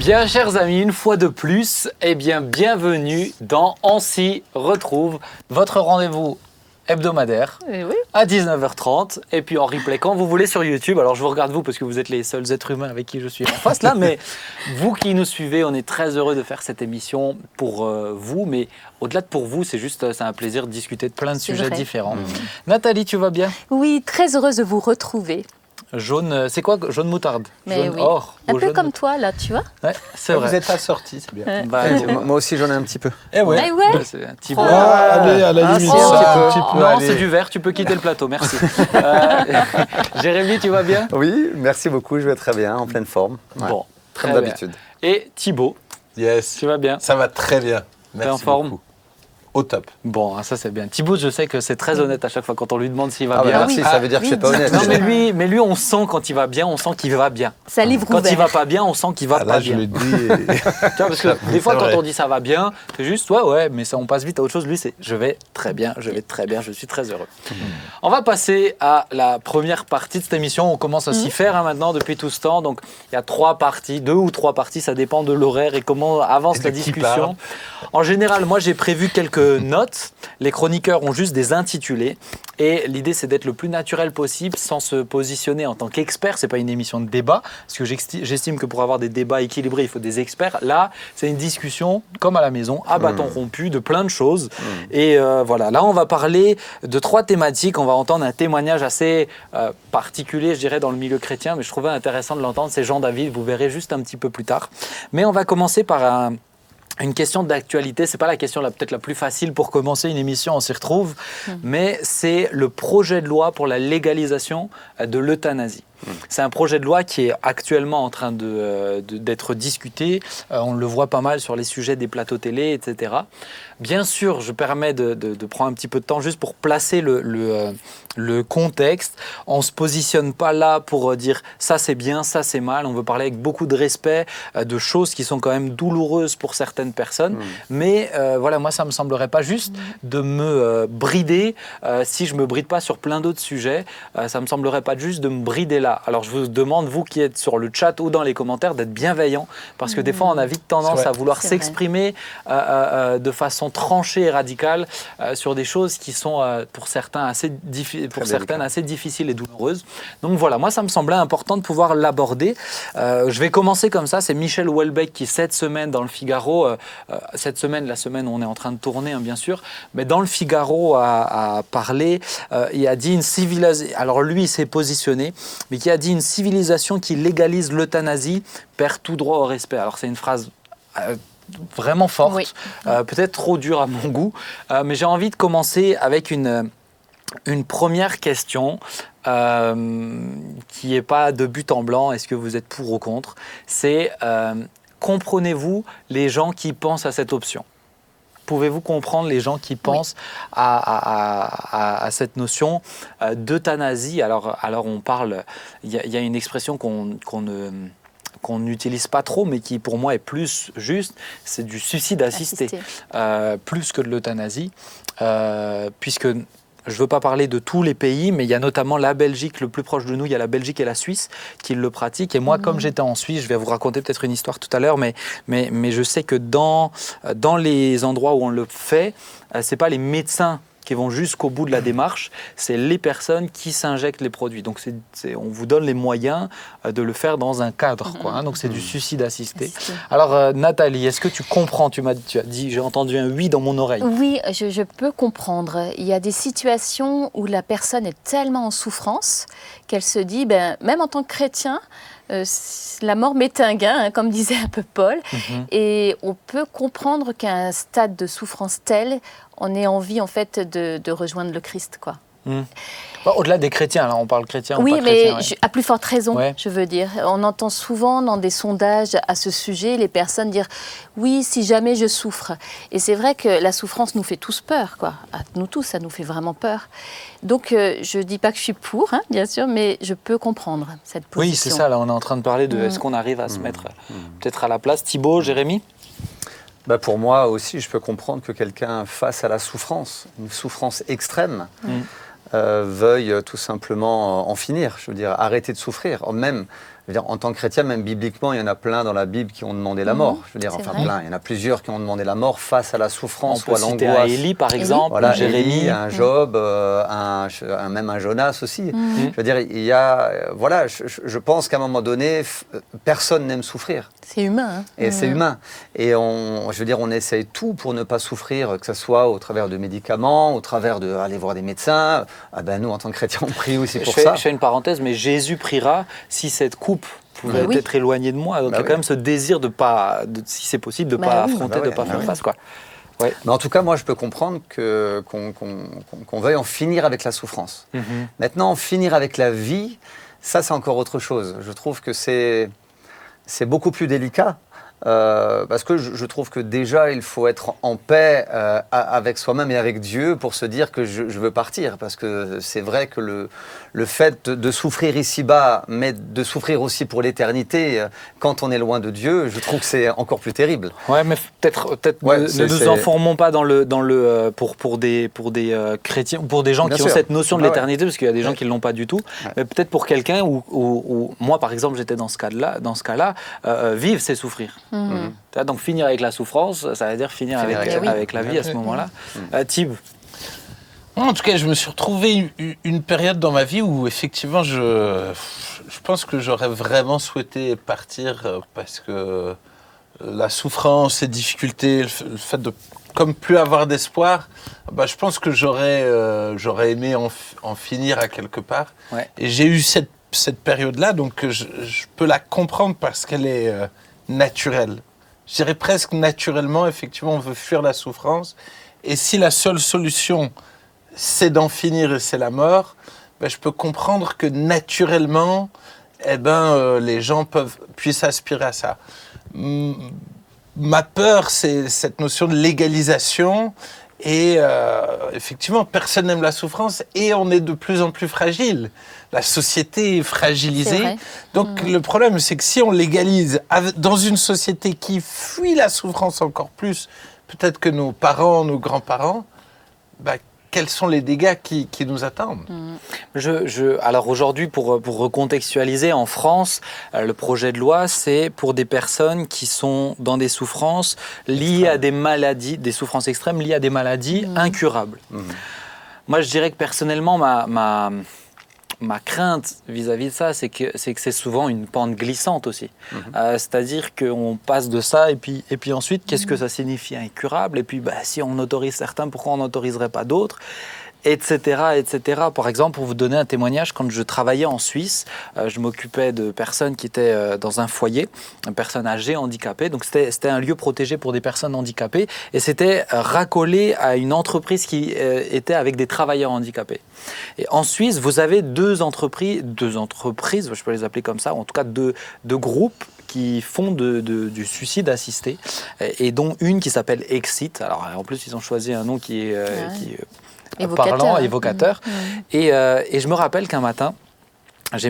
Bien, chers amis, une fois de plus, bienvenue dans On s'y retrouve, votre rendez-vous hebdomadaire à 19h30 et puis en replay quand vous voulez sur YouTube. Alors je vous regarde vous parce que vous êtes les seuls êtres humains avec qui je suis en face là, mais vous qui nous suivez, on est très heureux de faire cette émission pour vous, mais au-delà de pour vous, c'est un plaisir de discuter de plein de sujets différents. Nathalie, tu vas bien? Oui, très heureuse de vous retrouver. Jaune, c'est quoi? Jaune moutarde? Mais jaune oui. or? Un peu jaune comme toi, là, tu vois? Ouais, c'est vrai. Vous n'êtes pas sortis, c'est bien. Moi aussi, j'en ai un petit peu. Eh ouais. C'est un petit peu. Allez, à la limite, un petit peu. Non, allez. c'est du vert, tu peux quitter le plateau, merci. Jérémy, tu vas bien? Oui, merci beaucoup, je vais très bien, en pleine forme. Ouais, Bon, comme très d'habitude. bien. Et Thibaut, Yes. tu vas bien? Ça va très bien. Merci en forme? beaucoup. Au top. Bon, ça c'est bien. Thibaut, je sais que c'est très honnête à chaque fois quand on lui demande s'il va Ah bah bien. merci, ça veut dire que je suis pas honnête. Non, mais lui, on sent quand il va bien, on sent qu'il va bien. Ça livre Quand ouvert. il va pas bien, on sent qu'il va Là, pas je bien. le dis. Tu vois, parce que des fois, C'est quand vrai. on dit ça va bien, c'est juste ouais, mais ça, on passe vite à autre chose. Lui, c'est je vais très bien, je suis très heureux. On va passer à la première partie de cette émission. On commence à s'y faire maintenant depuis tout ce temps. Donc, il y a 3 parties, 2 ou 3 parties, ça dépend de l'horaire et comment avance Et la de qui discussion. En général, moi, j'ai prévu quelques notes. Les chroniqueurs ont juste des intitulés. Et l'idée, c'est d'être le plus naturel possible sans se positionner en tant qu'expert. Ce n'est pas une émission de débat, parce que j'estime que pour avoir des débats équilibrés, il faut des experts. Là, c'est une discussion, comme à la maison, à bâton rompu, de plein de choses. Et voilà, là, on va parler de 3 thématiques. On va entendre un témoignage assez particulier, je dirais, dans le milieu chrétien, mais je trouvais intéressant de l'entendre. C'est Jean David, vous verrez juste un petit peu plus tard. Mais on va commencer par une question d'actualité. C'est pas la question peut-être la plus facile pour commencer une émission, on s'y retrouve, mais c'est le projet de loi pour la légalisation de l'euthanasie. C'est un projet de loi qui est actuellement en train d'être discuté. On le voit pas mal sur les sujets des plateaux télé, etc. Bien sûr, je permets de prendre un petit peu de temps juste pour placer le contexte. On ne se positionne pas là pour dire ça c'est bien, ça c'est mal. On veut parler avec beaucoup de respect de choses qui sont quand même douloureuses pour certaines personnes. Mais voilà, moi ça ne me semblerait pas juste de me brider si je ne me bride pas sur plein d'autres sujets. Ça ne me semblerait pas juste de me brider là. Alors je vous demande, vous qui êtes sur le chat ou dans les commentaires, d'être bienveillants parce que des fois on a vite tendance à vouloir s'exprimer de façon tranchée et radicale sur des choses qui sont pour certains assez difficiles et douloureuses. Donc voilà, moi ça me semblait important de pouvoir l'aborder. Je vais commencer comme ça. C'est Michel Houellebecq qui cette semaine dans le Figaro, cette semaine, la semaine où on est en train de tourner bien sûr, mais dans le Figaro a parlé, il a dit une civilisation, alors lui il s'est positionné, mais qui a dit une civilisation qui légalise l'euthanasie perd tout droit au respect. Alors c'est une phrase vraiment forte, peut-être trop dure à mon goût, mais j'ai envie de commencer avec une première question qui n'est pas de but en blanc, est-ce que vous êtes pour ou contre? C'est comprenez-vous les gens qui pensent à cette option? Pouvez-vous comprendre les gens qui pensent à cette notion d'euthanasie? Alors on parle, il y a une expression qu'on n'utilise pas trop, mais qui pour moi est plus juste, c'est du suicide assisté. Plus que de l'euthanasie, puisque je ne veux pas parler de tous les pays, mais il y a notamment la Belgique, le plus proche de nous, il y a la Belgique et la Suisse qui le pratiquent. Et moi, comme j'étais en Suisse, je vais vous raconter peut-être une histoire tout à l'heure, mais je sais que dans les endroits où on le fait, ce n'est pas les médecins qui vont jusqu'au bout de la démarche, c'est les personnes qui s'injectent les produits. Donc on vous donne les moyens de le faire dans un cadre, quoi, donc c'est du suicide assisté. Alors Nathalie, est-ce que tu comprends? Tu as dit, j'ai entendu un oui dans mon oreille. Oui, je peux comprendre. Il y a des situations où la personne est tellement en souffrance qu'elle se dit, même en tant que chrétien, la mort m'est un gain, comme disait un peu Paul. Et on peut comprendre qu'à un stade de souffrance tel, on ait envie en fait de rejoindre le Christ, quoi. Au-delà des chrétiens, là, on parle chrétien ou oui, pas chrétien. Oui, mais à plus forte raison, je veux dire. On entend souvent dans des sondages à ce sujet les personnes dire « oui, si jamais je souffre ». Et c'est vrai que la souffrance nous fait tous peur, quoi. À nous tous, ça nous fait vraiment peur. Donc, je ne dis pas que je suis pour, bien sûr, mais je peux comprendre cette position. Oui, c'est ça, là, on est en train de parler de est-ce qu'on arrive à se mettre peut-être à la place. Thibaut, Jérémy? Pour moi aussi, je peux comprendre que quelqu'un face à la souffrance, une souffrance extrême, veuille tout simplement en finir, je veux dire, arrêter de souffrir. Même je veux dire, en tant que chrétien, même bibliquement, il y en a plein dans la Bible qui ont demandé la mort. Je veux dire, C'est enfin vrai. plein. Il y en a plusieurs qui ont demandé la mort face à la On souffrance ou peut à citer l'angoisse. un Élie, par exemple, Voilà, Jérémie. Élie, un Job, même un Jonas aussi. Je veux dire, il y a, voilà, je pense qu'à un moment donné, personne n'aime souffrir. C'est humain. Hein. Et c'est humain. Et je veux dire, on essaye tout pour ne pas souffrir, que ce soit au travers de médicaments, au travers d'aller voir des médecins. Ah ben nous, en tant que chrétiens, on prie aussi pour ça. Je fais une parenthèse, mais Jésus priera si cette coupe pouvait Oui. être éloignée de moi. Donc il y a quand même ce désir de pas, si c'est possible, de pas affronter, de pas faire face, quoi. Ouais. Mais en tout cas, moi, je peux comprendre qu'on veuille en finir avec la souffrance. Maintenant, en finir avec la vie, ça, c'est encore autre chose. Je trouve que c'est beaucoup plus délicat. Parce que je trouve que déjà, il faut être en paix avec soi-même et avec Dieu pour se dire que je veux partir. Parce que c'est vrai que le fait de souffrir ici-bas, mais de souffrir aussi pour l'éternité, quand on est loin de Dieu, je trouve que c'est encore plus terrible. Ouais, mais peut-être ne nous enfermons pas pour des chrétiens, pour des gens Bien qui sûr. ont cette notion de Ah ouais. l'éternité, parce qu'il y a des gens qui ne l'ont pas du tout. Ouais. Mais peut-être pour quelqu'un où moi, par exemple, j'étais dans ce cas-là, vivre, c'est souffrir. Donc finir avec la souffrance, ça veut dire finir Finir avec la vie à ce moment-là. Tib, En tout cas, je me suis retrouvé une période dans ma vie où effectivement, je pense que j'aurais vraiment souhaité partir parce que la souffrance, les difficultés, le fait de comme plus avoir d'espoir, bah, je pense que j'aurais aimé en finir à quelque part. Ouais. Et j'ai eu cette période-là, donc je peux la comprendre parce qu'elle est naturelle. Je dirais presque naturellement, effectivement, on veut fuir la souffrance. Et si la seule solution, c'est d'en finir et c'est la mort, ben, je peux comprendre que naturellement, les gens puissent aspirer à ça. Ma peur, c'est cette notion de légalisation. Et effectivement, personne n'aime la souffrance et on est de plus en plus fragile. La société est fragilisée. C'est vrai. Donc le problème, c'est que si on légalise dans une société qui fuit la souffrance encore plus, peut-être que nos parents, nos grands-parents, bah, quels sont les dégâts qui nous attendent ? Alors aujourd'hui, pour recontextualiser, en France, le projet de loi, c'est pour des personnes qui sont dans des souffrances liées à des maladies, des souffrances extrêmes liées à des maladies incurables. Moi, je dirais que personnellement, ma crainte vis-à-vis de ça, c'est que c'est souvent une pente glissante aussi. C'est-à-dire qu'on passe de ça et puis ensuite, qu'est-ce que ça signifie incurable ? Et puis, si on autorise certains, pourquoi on n'autoriserait pas d'autres ? Etc., etc. Par exemple, pour vous donner un témoignage, quand je travaillais en Suisse, je m'occupais de personnes qui étaient dans un foyer, personnes âgées, handicapées. Donc c'était un lieu protégé pour des personnes handicapées et c'était racolé à une entreprise qui était avec des travailleurs handicapés. Et en Suisse, vous avez deux entreprises, je peux les appeler comme ça, ou en tout cas deux groupes qui font du suicide assisté, et dont une qui s'appelle Exit. Alors en plus, ils ont choisi un nom qui est parlant, évocateur. Et je me rappelle qu'un matin, je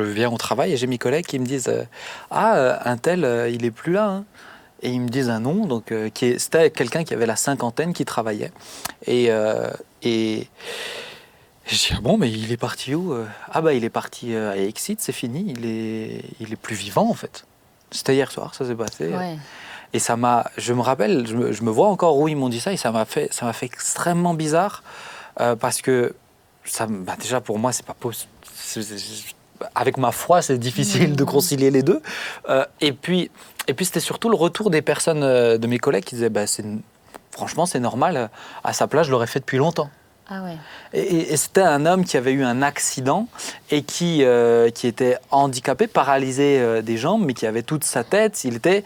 viens au travail et j'ai mes collègues qui me disent un tel, il est plus là. Hein. Et ils me disent un nom, donc c'était quelqu'un qui avait la cinquantaine qui travaillait. Et je dis bon, mais il est parti où ? Il est parti à Exit, c'est fini. Il est plus vivant en fait. C'était hier soir, ça s'est passé. Ouais. Et je me rappelle, je me vois encore où ils m'ont dit ça et ça m'a fait extrêmement bizarre parce que déjà pour moi c'est pas possible. Avec ma foi c'est difficile de concilier les deux. Et puis c'était surtout le retour des personnes de mes collègues qui disaient franchement c'est normal, à sa place je l'aurais fait depuis longtemps. Ah ouais. Et c'était un homme qui avait eu un accident et qui était handicapé, paralysé des jambes, mais qui avait toute sa tête. Il était,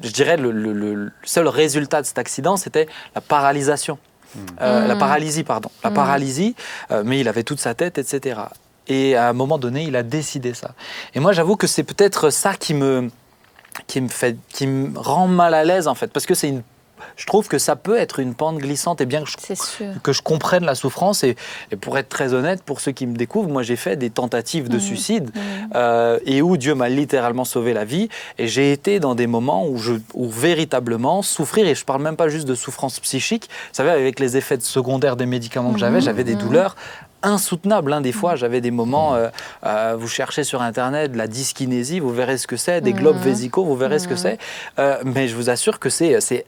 je dirais, le seul résultat de cet accident, c'était la paralysation. La paralysie, pardon. La paralysie, mais il avait toute sa tête, etc. Et à un moment donné, il a décidé ça. Et moi, j'avoue que c'est peut-être ça qui me rend mal à l'aise, en fait, parce que je trouve que ça peut être une pente glissante et bien que je comprenne la souffrance. Et pour être très honnête, pour ceux qui me découvrent, moi j'ai fait des tentatives de suicide et où Dieu m'a littéralement sauvé la vie. Et j'ai été dans des moments où véritablement souffrir, et je ne parle même pas juste de souffrance psychique, vous savez, avec les effets secondaires des médicaments que j'avais des douleurs insoutenable. Hein. Des fois, j'avais des moments, vous cherchez sur Internet de la dyskinésie, vous verrez ce que c'est, des globes vésicaux, vous verrez ce que c'est. Mais je vous assure que c'est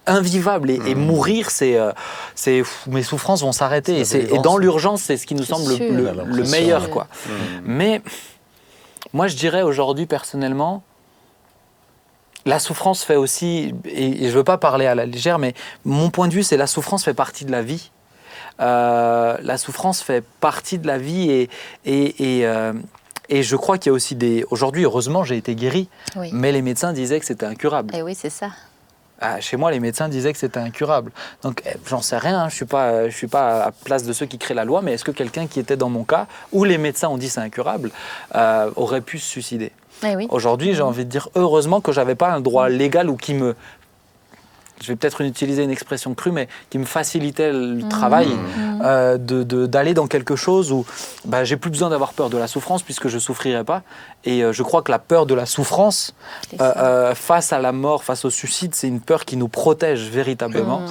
invivable. Et mourir, mes souffrances vont s'arrêter. Et dans l'urgence, c'est ce qui nous semble le meilleur. Quoi. Mais moi, je dirais aujourd'hui, personnellement, la souffrance fait aussi, et je ne veux pas parler à la légère, mais mon point de vue, c'est la souffrance fait partie de la vie. La souffrance fait partie de la vie et je crois qu'il y a aussi des... Aujourd'hui, heureusement, j'ai été guéri, mais les médecins disaient que c'était incurable. Et oui, c'est ça. Chez moi, les médecins disaient que c'était incurable. Donc, j'en sais rien, hein, je suis pas à la place de ceux qui créent la loi, mais est-ce que quelqu'un qui était dans mon cas, où les médecins ont dit c'est incurable, aurait pu se suicider ? Oui. Aujourd'hui, j'ai envie de dire heureusement que je n'avais pas un droit légal ou qui me... Je vais peut-être utiliser une expression crue, mais qui me facilitait le travail d'aller dans quelque chose où j'ai plus besoin d'avoir peur de la souffrance puisque je ne souffrirai pas. Et je crois que la peur de la souffrance face à la mort, face au suicide, c'est une peur qui nous protège véritablement.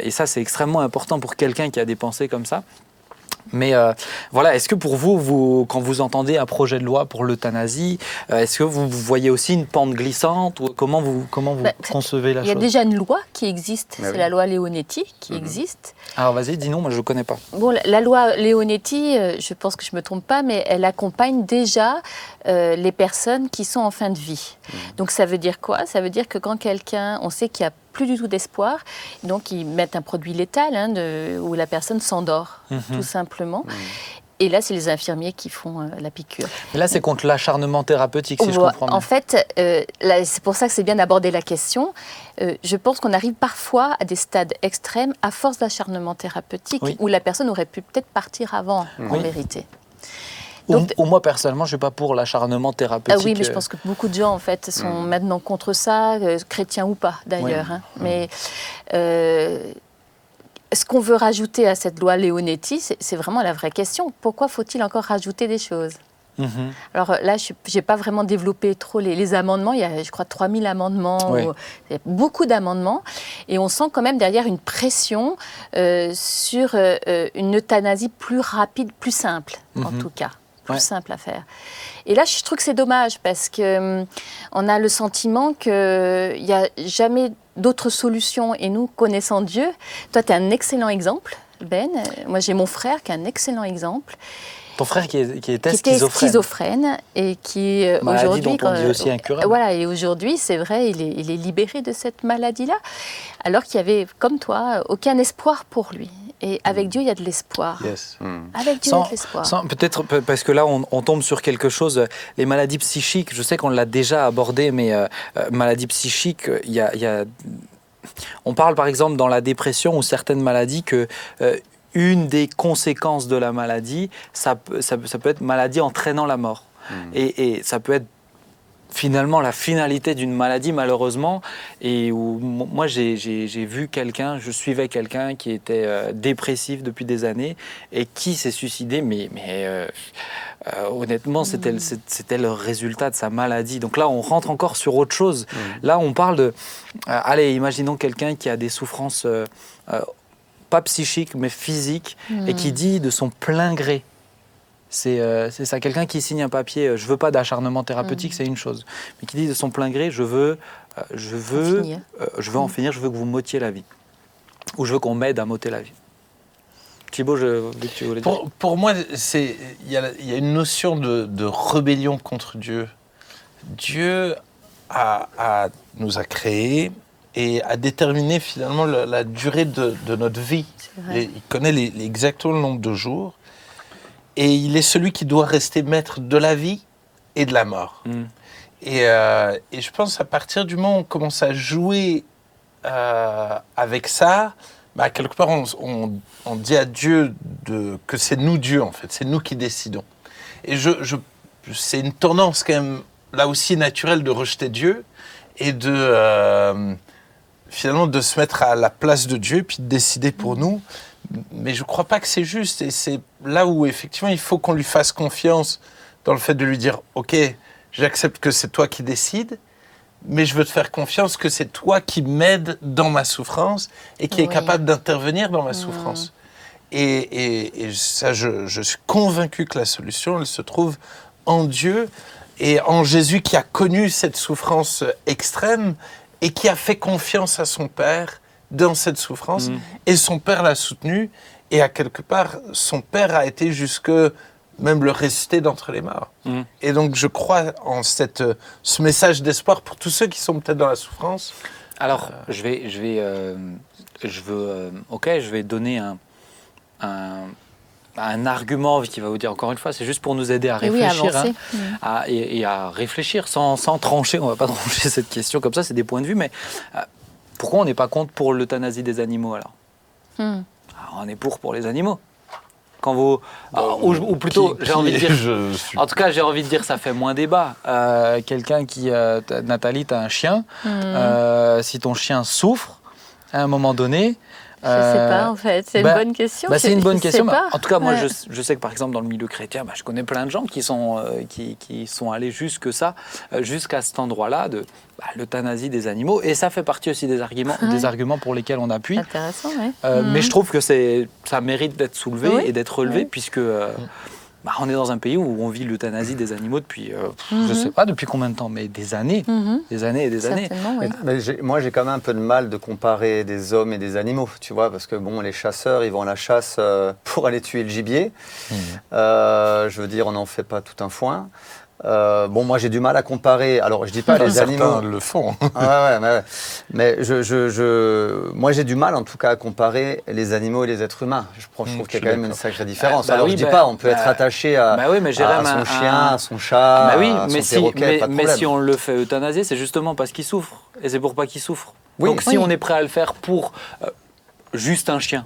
Et ça, c'est extrêmement important pour quelqu'un qui a des pensées comme ça. Mais voilà, est-ce que pour vous, quand vous entendez un projet de loi pour l'euthanasie, est-ce que vous voyez aussi une pente glissante ou comment vous concevez la chose ? Il y a déjà une loi qui existe, c'est la loi Leonetti qui existe. Alors vas-y, dis non, moi je ne connais pas. Bon, la loi Leonetti, je pense que je ne me trompe pas, mais elle accompagne déjà les personnes qui sont en fin de vie. Donc ça veut dire quoi ? Ça veut dire que quand quelqu'un, on sait qu'il n'y a plus du tout d'espoir, donc ils mettent un produit létal où la personne s'endort, tout simplement. Et là, c'est les infirmiers qui font la piqûre. Mais là, c'est contre l'acharnement thérapeutique, si je comprends bien. En fait, c'est pour ça que c'est bien d'aborder la question. Je pense qu'on arrive parfois à des stades extrêmes à force d'acharnement thérapeutique, où la personne aurait pu peut-être partir avant, en vérité. Donc, moi, personnellement, je ne suis pas pour l'acharnement thérapeutique. Oui, mais je pense que beaucoup de gens, en fait, sont maintenant contre ça, chrétiens ou pas, d'ailleurs. Hein. Mais ce qu'on veut rajouter à cette loi Leonetti, c'est vraiment la vraie question. Pourquoi faut-il encore rajouter des choses ? Alors là, je n'ai pas vraiment développé trop les amendements. Il y a, je crois, 3000 amendements. Il y a beaucoup d'amendements. Et on sent quand même derrière une pression sur une euthanasie plus rapide, plus simple, en tout cas. Plus simple à faire. Et là, je trouve que c'est dommage parce qu'on a le sentiment qu'il n'y a jamais d'autre solution. Et nous, connaissant Dieu, toi, tu es un excellent exemple, Ben. Moi, j'ai mon frère qui est un excellent exemple. Ton frère qui était schizophrène et qui aujourd'hui, dont on dit aussi incurable. Voilà, et aujourd'hui, c'est vrai, il est libéré de cette maladie-là, alors qu'il y avait, comme toi, aucun espoir pour lui. Et avec Dieu, il y a de l'espoir. Avec Dieu, il y a de l'espoir. Peut-être parce que là, on tombe sur quelque chose. Les maladies psychiques, je sais qu'on l'a déjà abordé, mais maladies psychiques, il y a... On parle par exemple dans la dépression ou certaines maladies que une des conséquences de la maladie, ça peut être maladie entraînant la mort. Et ça peut être finalement la finalité d'une maladie, malheureusement. Et où moi, j'ai vu quelqu'un, je suivais quelqu'un qui était dépressif depuis des années et qui s'est suicidé, mais honnêtement, c'était le résultat de sa maladie. Donc là, on rentre encore sur autre chose. Là, on parle de... allez, imaginons quelqu'un qui a des souffrances... pas psychique, mais physique, et qui dit de son plein gré. C'est ça, quelqu'un qui signe un papier, je veux pas d'acharnement thérapeutique, c'est une chose, mais qui dit de son plein gré, je veux en finir, je veux que vous m'ôtiez la vie, ou je veux qu'on m'aide à m'ôter la vie. Thibaut, tu voulais dire ? Pour moi, il y a une notion de rébellion contre Dieu. Dieu nous a créés et a déterminé finalement la durée de notre vie. Il connaît exactement le nombre de jours. Et il est celui qui doit rester maître de la vie et de la mort. Et je pense à partir du moment où on commence à jouer avec ça, quelque part on dit à Dieu que c'est nous Dieu en fait, c'est nous qui décidons. Et c'est une tendance quand même là aussi naturelle de rejeter Dieu et finalement de se mettre à la place de Dieu puis de décider pour nous. Mais je ne crois pas que c'est juste. Et c'est là où, effectivement, il faut qu'on lui fasse confiance dans le fait de lui dire « Ok, j'accepte que c'est toi qui décides, mais je veux te faire confiance que c'est toi qui m'aides dans ma souffrance et qui est capable d'intervenir dans ma souffrance. » Et ça, je suis convaincu que la solution, elle se trouve en Dieu et en Jésus qui a connu cette souffrance extrême et qui a fait confiance à son Père dans cette souffrance. Et son Père l'a soutenu. Et à quelque part, son Père a été jusque même le ressusciter d'entre les morts. Et donc, je crois en ce message d'espoir pour tous ceux qui sont peut-être dans la souffrance. Alors, je vais donner un argument qui va vous dire, encore une fois, c'est juste pour nous aider à réfléchir, et à réfléchir sans trancher. On ne va pas trancher cette question comme ça, c'est des points de vue, mais pourquoi on n'est pas contre pour l'euthanasie des animaux alors on est pour les animaux. Quand vous, ou plutôt, j'ai envie de dire, en tout cas, j'ai envie de dire, ça fait moins débat. Quelqu'un qui, Nathalie, tu as un chien, si ton chien souffre, à un moment donné, je ne sais pas, en fait. C'est une bonne question. C'est une bonne question. En tout cas, moi, je sais que, par exemple, dans le milieu chrétien, je connais plein de gens qui sont allés jusqu'à cet endroit-là de l'euthanasie des animaux. Et ça fait partie aussi des arguments pour lesquels on appuie. Intéressant, oui. Mais je trouve que ça mérite d'être soulevé et d'être relevé, puisque... on est dans un pays où on vit l'euthanasie des animaux depuis, je ne sais pas depuis combien de temps, mais des années, des années et des années. Oui. Mais moi, j'ai quand même un peu de mal de comparer des hommes et des animaux, tu vois, parce que les chasseurs, ils vont à la chasse pour aller tuer le gibier. Je veux dire, on n'en fait pas tout un foin. Moi, j'ai du mal à comparer. Alors, je dis pas les animaux. Certains le font. Mais moi, j'ai du mal, en tout cas, à comparer les animaux et les êtres humains. Je trouve qu'il y a quand même une sacrée différence. Alors, je dis pas, on peut être attaché à son chien, à son chat, à son perroquet, pas de problème. Mais si on le fait euthanasier, c'est justement parce qu'il souffre. Et c'est pour pas qu'il souffre. Oui, donc, si on est prêt à le faire pour juste un chien,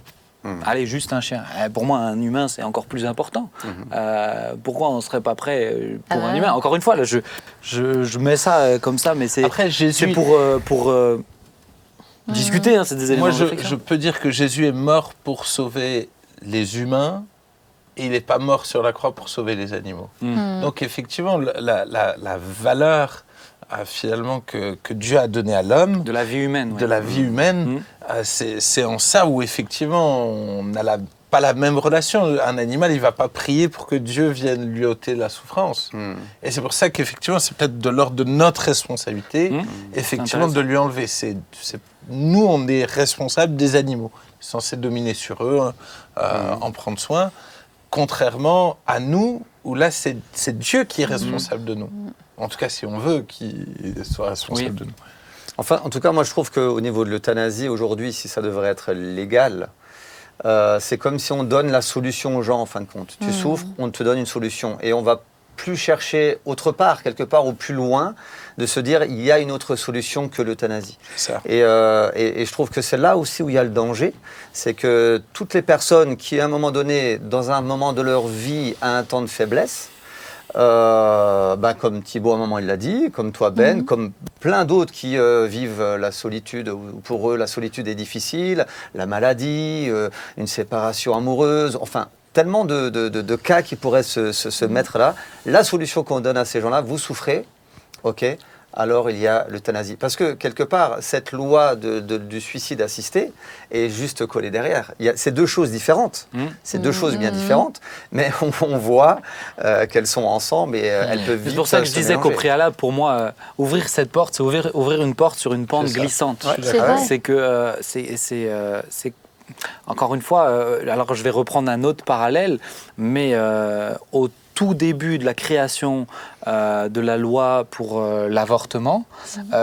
allez, juste un chien. Pour moi, un humain, c'est encore plus important. Pourquoi on ne serait pas prêt pour un humain? Encore une fois, là, je mets ça comme ça, mais c'est pour discuter. C'est des éléments de réflexion. Je peux dire que Jésus est mort pour sauver les humains et il n'est pas mort sur la croix pour sauver les animaux. Donc, effectivement, la valeur finalement que Dieu a donnée à l'homme, de la vie humaine, c'est en ça où effectivement on n'a pas la même relation. Un animal, il ne va pas prier pour que Dieu vienne lui ôter la souffrance. Et c'est pour ça qu'effectivement, c'est peut-être de l'ordre de notre responsabilité, effectivement, de lui enlever. Nous, on est responsables des animaux, censés dominer sur eux, en prendre soin, contrairement à nous, où là, c'est Dieu qui est responsable de nous. En tout cas, si on veut qu'il soit responsable de nous. Enfin, en tout cas, moi, je trouve qu'au niveau de l'euthanasie, aujourd'hui, si ça devrait être légal, c'est comme si on donne la solution aux gens, en fin de compte. Tu souffres, on te donne une solution. Et on va plus chercher autre part, quelque part, ou plus loin, de se dire, il y a une autre solution que l'euthanasie. Et je trouve que c'est là aussi où il y a le danger. C'est que toutes les personnes qui, à un moment donné, dans un moment de leur vie, a un temps de faiblesse, comme Thibaut à un moment il l'a dit, comme toi Ben, comme plein d'autres qui vivent la solitude, où pour eux la solitude est difficile, la maladie, une séparation amoureuse, enfin tellement de cas qui pourraient se mettre là. La solution qu'on donne à ces gens-là, vous souffrez, ok, alors il y a l'euthanasie. Parce que, quelque part, cette loi du suicide assisté est juste collée derrière. C'est deux choses différentes. C'est deux choses bien différentes, mais on voit qu'elles sont ensemble et elles peuvent vite. C'est pour ça que je disais qu'au préalable, pour moi, ouvrir cette porte, c'est ouvrir une porte sur une pente glissante. C'est que c'est encore une fois, alors je vais reprendre un autre parallèle, mais au tout début de la création de la loi pour l'avortement,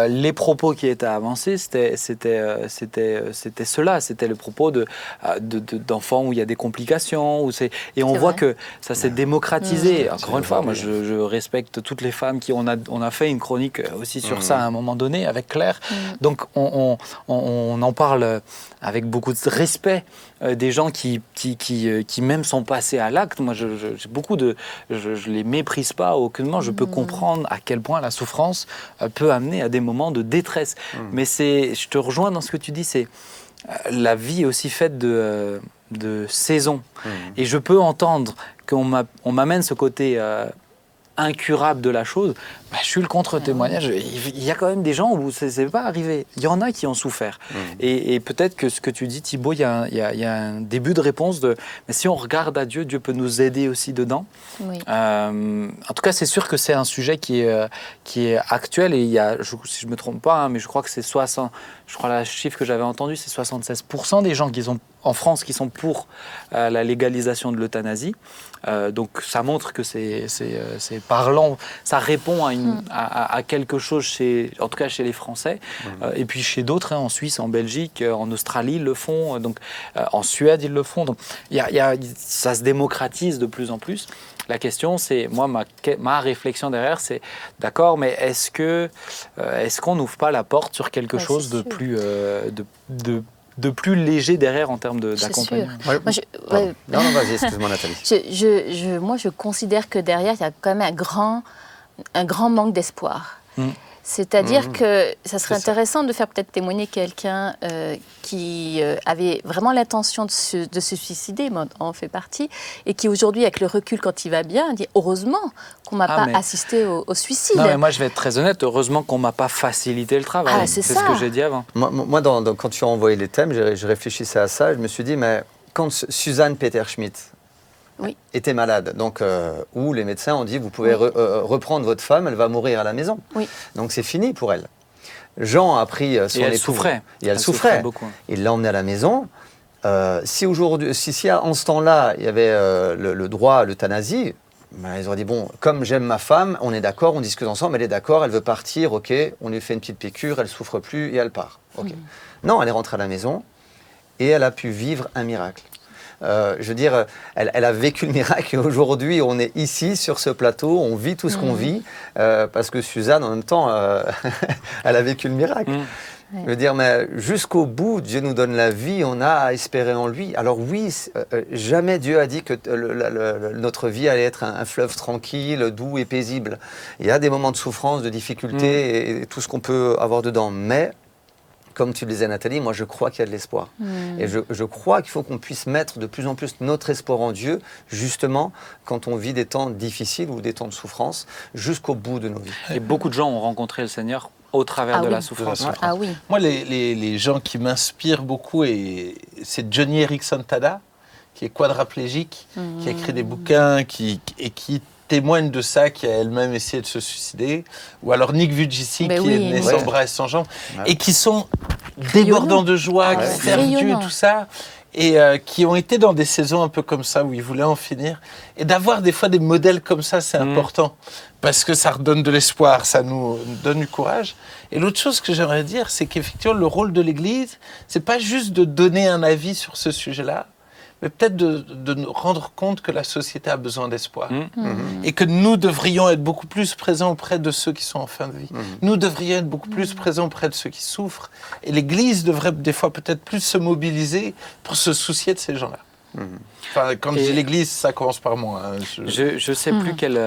les propos qui étaient avancés, c'était cela, c'était le propos d'enfants où il y a des complications, et on voit que ça s'est démocratisé. Encore une fois, moi je respecte toutes les femmes qui on a fait une chronique aussi sur ça à un moment donné avec Claire. Donc on en parle avec beaucoup de respect des gens qui même sont passés à l'acte. Moi j'ai beaucoup je les méprise pas aucunement. Je peux comprendre à quel point la souffrance peut amener à des moments de détresse. Mais je te rejoins dans ce que tu dis, c'est la vie est aussi faite de saisons. Et je peux entendre qu'on m'amène ce côté incurable de la chose, je suis le contre-témoignage. Il y a quand même des gens où c'est pas arrivé. Il y en a qui ont souffert. Et peut-être que ce que tu dis, Thibaut, il y a un début de réponse mais si on regarde à Dieu, Dieu peut nous aider aussi dedans. Oui. En tout cas, c'est sûr que c'est un sujet qui est actuel. Et il y a, si je me trompe pas, mais je crois que c'est 60. Je crois le chiffre que j'avais entendu, c'est 76% des gens en France qui sont pour la légalisation de l'euthanasie. Donc ça montre que c'est parlant, ça répond à quelque chose, en tout cas chez les Français, et puis chez d'autres, en Suisse, en Belgique, en Australie, ils le font, donc, en Suède, ils le font. Donc ça se démocratise de plus en plus. La question, c'est, moi, ma réflexion derrière, c'est, d'accord, mais est-ce qu'on n'ouvre pas la porte sur quelque chose de plus, de plus léger derrière en termes d'accompagnement? Non, vas-y, excuse-moi Nathalie. Moi, je considère que derrière, il y a quand même un grand manque d'espoir. C'est-à-dire que ça serait intéressant de faire peut-être témoigner quelqu'un qui avait vraiment l'intention de se suicider, moi, en fait partie, et qui aujourd'hui, avec le recul, quand il va bien, dit heureusement qu'on ne m'a pas assisté au suicide. Non, mais moi je vais être très honnête, heureusement qu'on ne m'a pas facilité le travail. C'est ce que j'ai dit avant. Moi quand tu as envoyé les thèmes, je réfléchissais à ça, je me suis dit, mais quand Suzanne Peter-Schmidt était malade, donc, où les médecins ont dit vous pouvez reprendre votre femme, elle va mourir à la maison. Donc c'est fini pour elle. Jean a pris son époux. Et elle souffrait beaucoup. Il l'a emmenée à la maison. Si en ce temps-là, il y avait le droit à l'euthanasie, ils auraient dit bon, comme j'aime ma femme, on est d'accord, on discute ensemble, elle est d'accord, elle veut partir, ok, on lui fait une petite piqûre, elle souffre plus et elle part. Non, elle est rentrée à la maison et elle a pu vivre un miracle. Je veux dire, elle a vécu le miracle et aujourd'hui, on est ici, sur ce plateau, on vit tout ce qu'on vit, parce que Suzanne, en même temps, elle a vécu le miracle. Je veux dire, mais jusqu'au bout, Dieu nous donne la vie, on a à espérer en lui. Alors oui, jamais Dieu a dit que notre vie allait être un fleuve tranquille, doux et paisible. Il y a des moments de souffrance, de difficulté et tout ce qu'on peut avoir dedans, mais... Comme tu le disais Nathalie, moi je crois qu'il y a de l'espoir. Et je crois qu'il faut qu'on puisse mettre de plus en plus notre espoir en Dieu, justement quand on vit des temps difficiles ou des temps de souffrance, jusqu'au bout de nos vies. Et beaucoup de gens ont rencontré le Seigneur au travers de la souffrance. Moi, les gens qui m'inspirent beaucoup, c'est Johnny Erickson Tada, qui est quadraplégique, qui a écrit des bouquins et qui témoigne de ça, qui a elle-même essayé de se suicider, ou alors Nick Vujicic, qui est né sans bras et sans jambes, et qui sont débordants de joie, qui servent Dieu et tout ça, et qui ont été dans des saisons un peu comme ça, où ils voulaient en finir. Et d'avoir des fois des modèles comme ça, c'est important, parce que ça redonne de l'espoir, ça nous donne du courage. Et l'autre chose que j'aimerais dire, c'est qu'effectivement, le rôle de l'Église, c'est pas juste de donner un avis sur ce sujet-là, mais peut-être de nous rendre compte que la société a besoin d'espoir. Et que nous devrions être beaucoup plus présents auprès de ceux qui sont en fin de vie. Nous devrions être beaucoup plus présents auprès de ceux qui souffrent. Et l'Église devrait des fois peut-être plus se mobiliser pour se soucier de ces gens-là. Enfin, quand je dis l'Église, ça commence par moi. Je ne sais plus quelle...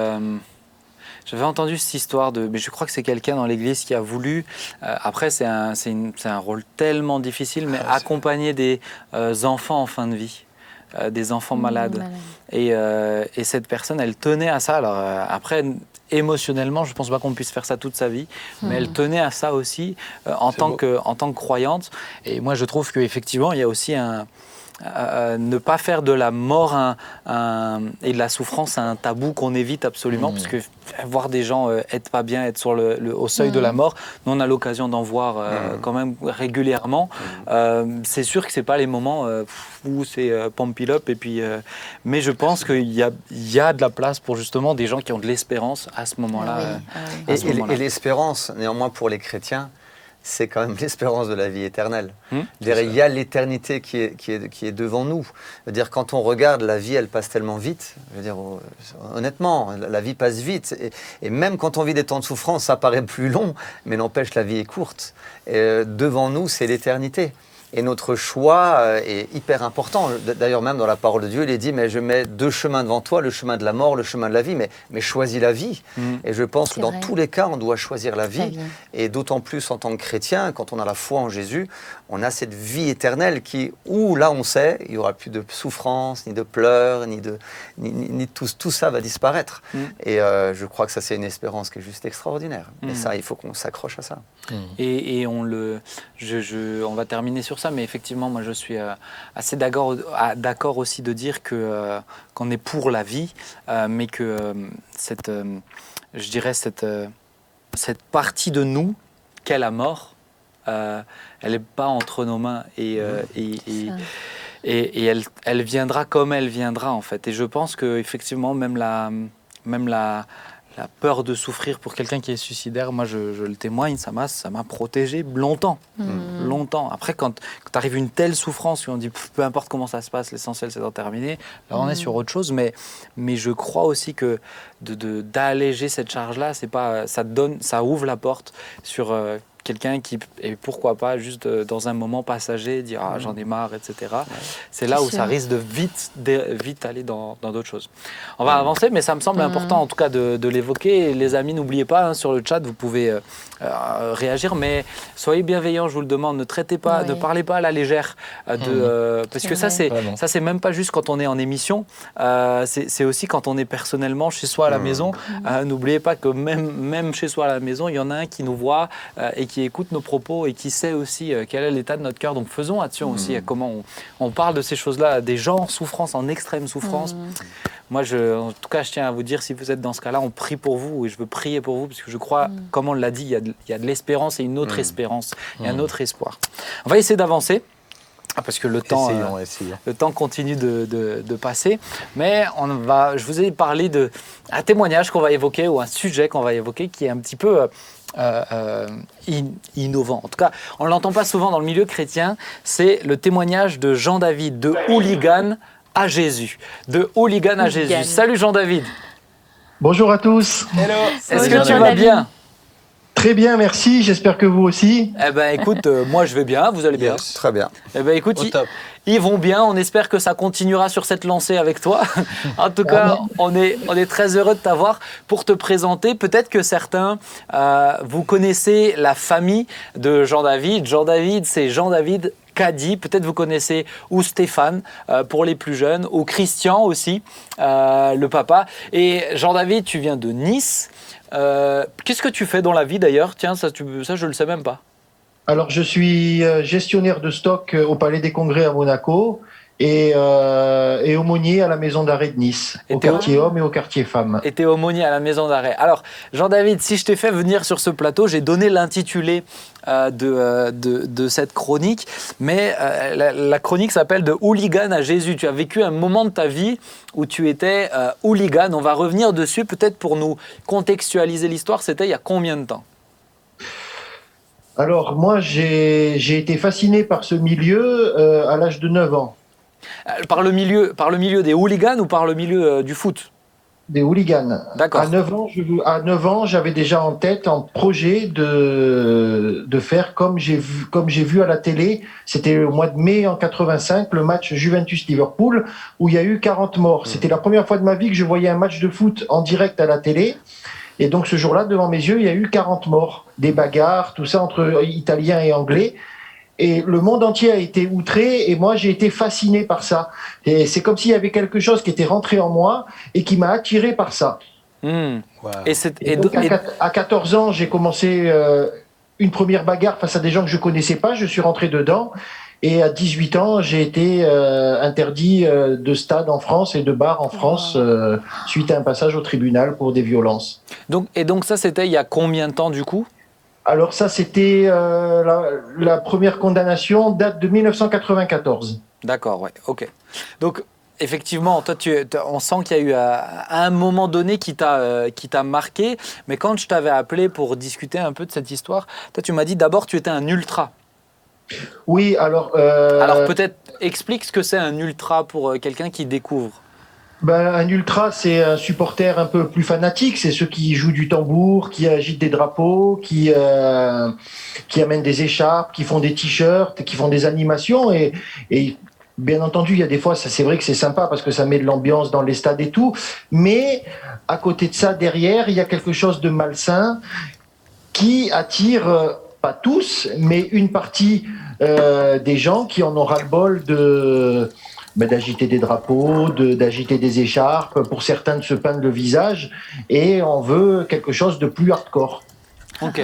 J'avais entendu cette histoire mais je crois que c'est quelqu'un dans l'église qui a voulu, après c'est un rôle tellement difficile, mais accompagner des enfants en fin de vie. Des enfants malades. Et cette personne, elle tenait à ça. Alors après, émotionnellement, je ne pense pas qu'on puisse faire ça toute sa vie, mais elle tenait à ça aussi en tant que croyante. Et moi, je trouve qu'effectivement, il y a aussi ne pas faire de la mort et de la souffrance un tabou qu'on évite absolument, parce que voir des gens être pas bien, être au seuil de la mort, nous on a l'occasion d'en voir quand même régulièrement. C'est sûr que c'est pas les moments où c'est pump it up, mais je pense qu'il y a de la place pour justement des gens qui ont de l'espérance à ce moment-là. Et l'espérance, néanmoins pour les chrétiens, c'est quand même l'espérance de la vie éternelle. Il y a l'éternité qui est devant nous. Je veux dire, quand on regarde, la vie, elle passe tellement vite. Je veux dire, honnêtement, la vie passe vite. Et même quand on vit des temps de souffrance, ça paraît plus long, mais n'empêche, la vie est courte. Et devant nous, c'est l'éternité. Et notre choix est hyper important. D'ailleurs, même dans la parole de Dieu, il est dit, mais je mets 2 chemins devant toi, le chemin de la mort, le chemin de la vie, mais choisis la vie. Et je pense que dans tous les cas, on doit choisir la vie. Et d'autant plus en tant que chrétien, quand on a la foi en Jésus, on a cette vie éternelle où là, on sait, il n'y aura plus de souffrance, ni de pleurs, ni tout ça va disparaître. Et je crois que ça, c'est une espérance qui est juste extraordinaire. Et ça, il faut qu'on s'accroche à ça. Et on va terminer sur ça, mais effectivement, moi je suis assez d'accord aussi de dire qu'on est pour la vie, mais que cette partie de nous qu'est la mort, elle n'est pas entre nos mains et elle viendra comme elle viendra en fait. Et je pense que effectivement même la peur de souffrir pour quelqu'un qui est suicidaire, moi je le témoigne, ça m'a protégé longtemps. Longtemps. Après, quand arrive une telle souffrance où on dit peu importe comment ça se passe, l'essentiel c'est d'en terminer, là on est sur autre chose. Mais je crois aussi que d'alléger cette charge-là, ça ouvre la porte sur quelqu'un qui, et pourquoi pas, juste dans un moment passager, dire ah, j'en ai marre, etc. C'est là où ça risque de vite aller dans d'autres choses. On va avancer, mais ça me semble important en tout cas de l'évoquer. Et les amis, n'oubliez pas, sur le chat, vous pouvez réagir, mais soyez bienveillants, je vous le demande. Ne parlez pas à la légère. Parce que ça, c'est même pas juste quand on est en émission, c'est aussi quand on est personnellement chez soi à la maison. N'oubliez pas que même chez soi à la maison, il y en a un qui nous voit et qui écoute nos propos et qui sait aussi quel est l'état de notre cœur. Donc faisons attention aussi à comment on parle de ces choses-là à des gens en souffrance, en extrême souffrance. Moi, en tout cas, je tiens à vous dire, si vous êtes dans ce cas-là, on prie pour vous et je veux prier pour vous parce que je crois, comme on l'a dit, il y a de l'espérance et une autre espérance et un autre espoir. On va essayer d'avancer. Parce que le temps continue de passer. Mais je vous ai parlé d'un témoignage qu'on va évoquer ou un sujet qu'on va évoquer qui est un petit peu innovant. En tout cas, on ne l'entend pas souvent dans le milieu chrétien. C'est le témoignage de Jean-David, de hooligan à Jésus. De hooligan à Jésus. Salut Jean-David. Bonjour à tous. Hello. Est-ce que tu vas bien ? Très bien, merci. J'espère que vous aussi. Eh ben, écoute, moi je vais bien. Vous allez bien ? Yes. Très bien. Eh ben, écoute, ils vont bien. On espère que ça continuera sur cette lancée avec toi. En tout cas, on est très heureux de t'avoir pour te présenter. Peut-être que certains, vous connaissez la famille de Jean-David. Jean-David, c'est Jean-David Caddy, peut-être vous connaissez, ou Stéphane pour les plus jeunes, ou Christian aussi, le papa. Et Jean-David, tu viens de Nice. Qu'est-ce que tu fais dans la vie d'ailleurs ? Tiens, ça je ne le sais même pas. Alors, je suis gestionnaire de stock au Palais des Congrès à Monaco et aumônier à la maison d'arrêt de Nice, au quartier hommes et au quartier femmes. Et tu es aumônier à la maison d'arrêt. Alors, Jean-David, si je t'ai fait venir sur ce plateau, j'ai donné l'intitulé de cette chronique, mais la chronique s'appelle « De hooligan à Jésus ». Tu as vécu un moment de ta vie où tu étais hooligan. On va revenir dessus, peut-être pour nous contextualiser l'histoire. C'était il y a combien de temps ? Alors, moi, j'ai été fasciné par ce milieu à l'âge de 9 ans. Par le milieu des hooligans ou par le milieu du foot ? Des hooligans. D'accord. À 9 ans, j'avais déjà en tête un projet de faire comme j'ai vu à la télé. C'était au mois de mai en 85, le match Juventus-Liverpool, où il y a eu 40 morts. C'était la première fois de ma vie que je voyais un match de foot en direct à la télé. Et donc ce jour-là, devant mes yeux, il y a eu 40 morts. Des bagarres, tout ça entre Italiens et Anglais. Et le monde entier a été outré et moi j'ai été fasciné par ça. Et c'est comme s'il y avait quelque chose qui était rentré en moi et qui m'a attiré par ça. Wow. Et donc à 14 ans, j'ai commencé une première bagarre face à des gens que je connaissais pas. Je suis rentré dedans. Et à 18 ans, j'ai été interdit de stade en France et de bar en France suite à un passage au tribunal pour des violences. Donc ça, c'était il y a combien de temps du coup ? Alors ça, c'était la première condamnation date de 1994. D'accord, ouais, ok. Donc effectivement, toi, on sent qu'il y a eu à un moment donné qui t'a marqué, mais quand je t'avais appelé pour discuter un peu de cette histoire, toi tu m'as dit d'abord tu étais un ultra. Oui, alors... Alors peut-être explique ce que c'est un ultra pour quelqu'un qui découvre. Ben, un ultra, c'est un supporter un peu plus fanatique. C'est ceux qui jouent du tambour, qui agitent des drapeaux, qui amènent des écharpes, qui font des t-shirts, qui font des animations. Et bien entendu, il y a des fois, ça, c'est vrai que c'est sympa parce que ça met de l'ambiance dans les stades et tout. Mais à côté de ça, derrière, il y a quelque chose de malsain qui attire, pas tous, mais une partie des gens qui en ont ras-le-bol d'agiter des drapeaux, d'agiter des écharpes, pour certains de se peindre le visage, et on veut quelque chose de plus hardcore. Ok.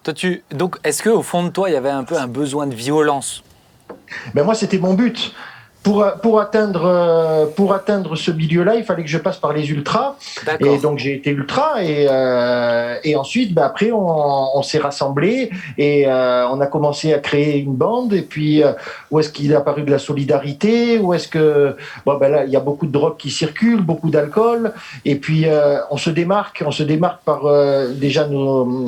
Toi, donc, est-ce qu'au fond de toi, il y avait un peu un besoin de violence? Ben moi, c'était mon but. Pour atteindre ce milieu-là, il fallait que je passe par les ultras. D'accord. Et donc j'ai été ultra et ensuite, après, on s'est rassemblés et on a commencé à créer une bande. Et puis, où est-ce qu'il est apparu de la solidarité? Où est-ce que là, il y a beaucoup de drogue qui circulent, beaucoup d'alcool. Et puis, on se démarque par déjà nos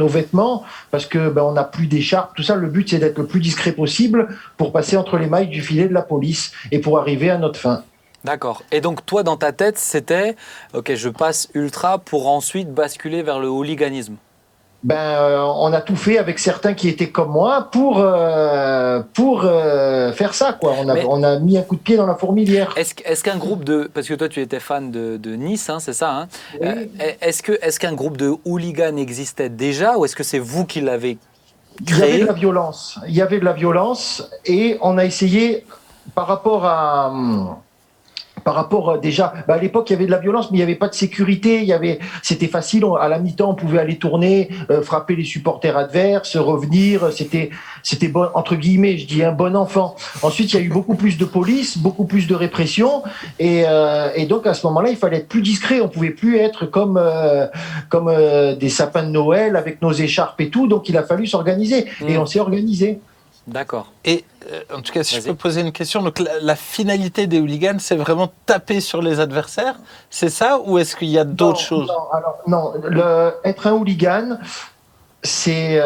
vêtements parce que on n'a plus d'écharpe. Tout ça, le but, c'est d'être le plus discret possible pour passer entre les mailles du filet de la police et pour arriver à notre fin. D'accord. Et donc, toi, dans ta tête, c'était « Ok, je passe ultra pour ensuite basculer vers le hooliganisme ». On a tout fait avec certains qui étaient comme moi pour faire ça, quoi. On a mis un coup de pied dans la fourmilière. Est-ce qu'un groupe de... Parce que toi, tu étais fan de Nice, hein, c'est ça, hein? Oui. Est-ce qu'un groupe de hooligans existait déjà ou est-ce que c'est vous qui l'avez créé? Il y avait de la violence. Il y avait de la violence et on a essayé par rapport déjà, à l'époque il y avait de la violence, mais il n'y avait pas de sécurité. C'était facile. À la mi-temps, on pouvait aller tourner, frapper les supporters adverses, revenir. C'était bon, entre guillemets, je dis un bon enfant. Ensuite, il y a eu beaucoup plus de police, beaucoup plus de répression, et donc à ce moment-là, il fallait être plus discret. On pouvait plus être comme des sapins de Noël avec nos écharpes et tout. Donc il a fallu s'organiser, et on s'est organisé. D'accord. Et en tout cas, si je peux poser une question, donc la finalité des hooligans, c'est vraiment taper sur les adversaires, c'est ça, ou est-ce qu'il y a d'autres choses? Être un hooligan, c'est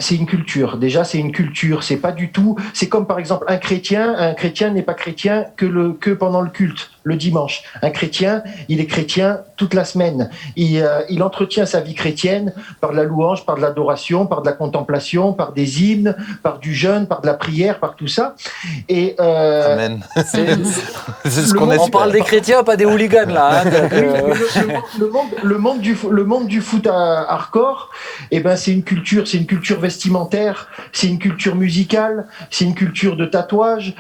une culture. Déjà, c'est une culture. C'est pas du tout. C'est comme par exemple un chrétien. Un chrétien n'est pas chrétien que pendant le culte, le dimanche. Un chrétien, il est chrétien toute la semaine. Il entretient sa vie chrétienne par de la louange, par de l'adoration, par de la contemplation, par des hymnes, par du jeûne, par de la prière, par tout ça. Et Amen. C'est ce qu'on espère. On parle des chrétiens, pas des hooligans là. Hein, le monde du foot hardcore, c'est une culture vestimentaire, c'est une culture musicale, c'est une culture de tatouage,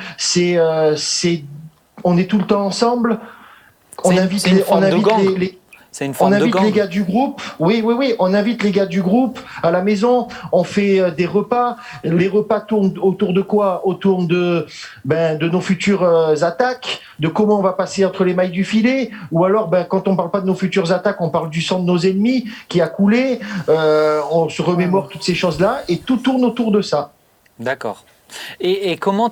on est tout le temps ensemble. On invite les gars du groupe. Oui. On invite les gars du groupe à la maison. On fait des repas. Les repas tournent autour de quoi? Autour de nos futures attaques, de comment on va passer entre les mailles du filet. Ou alors, quand on parle pas de nos futures attaques, on parle du sang de nos ennemis qui a coulé. On se remémore toutes ces choses-là et tout tourne autour de ça. D'accord. Et comment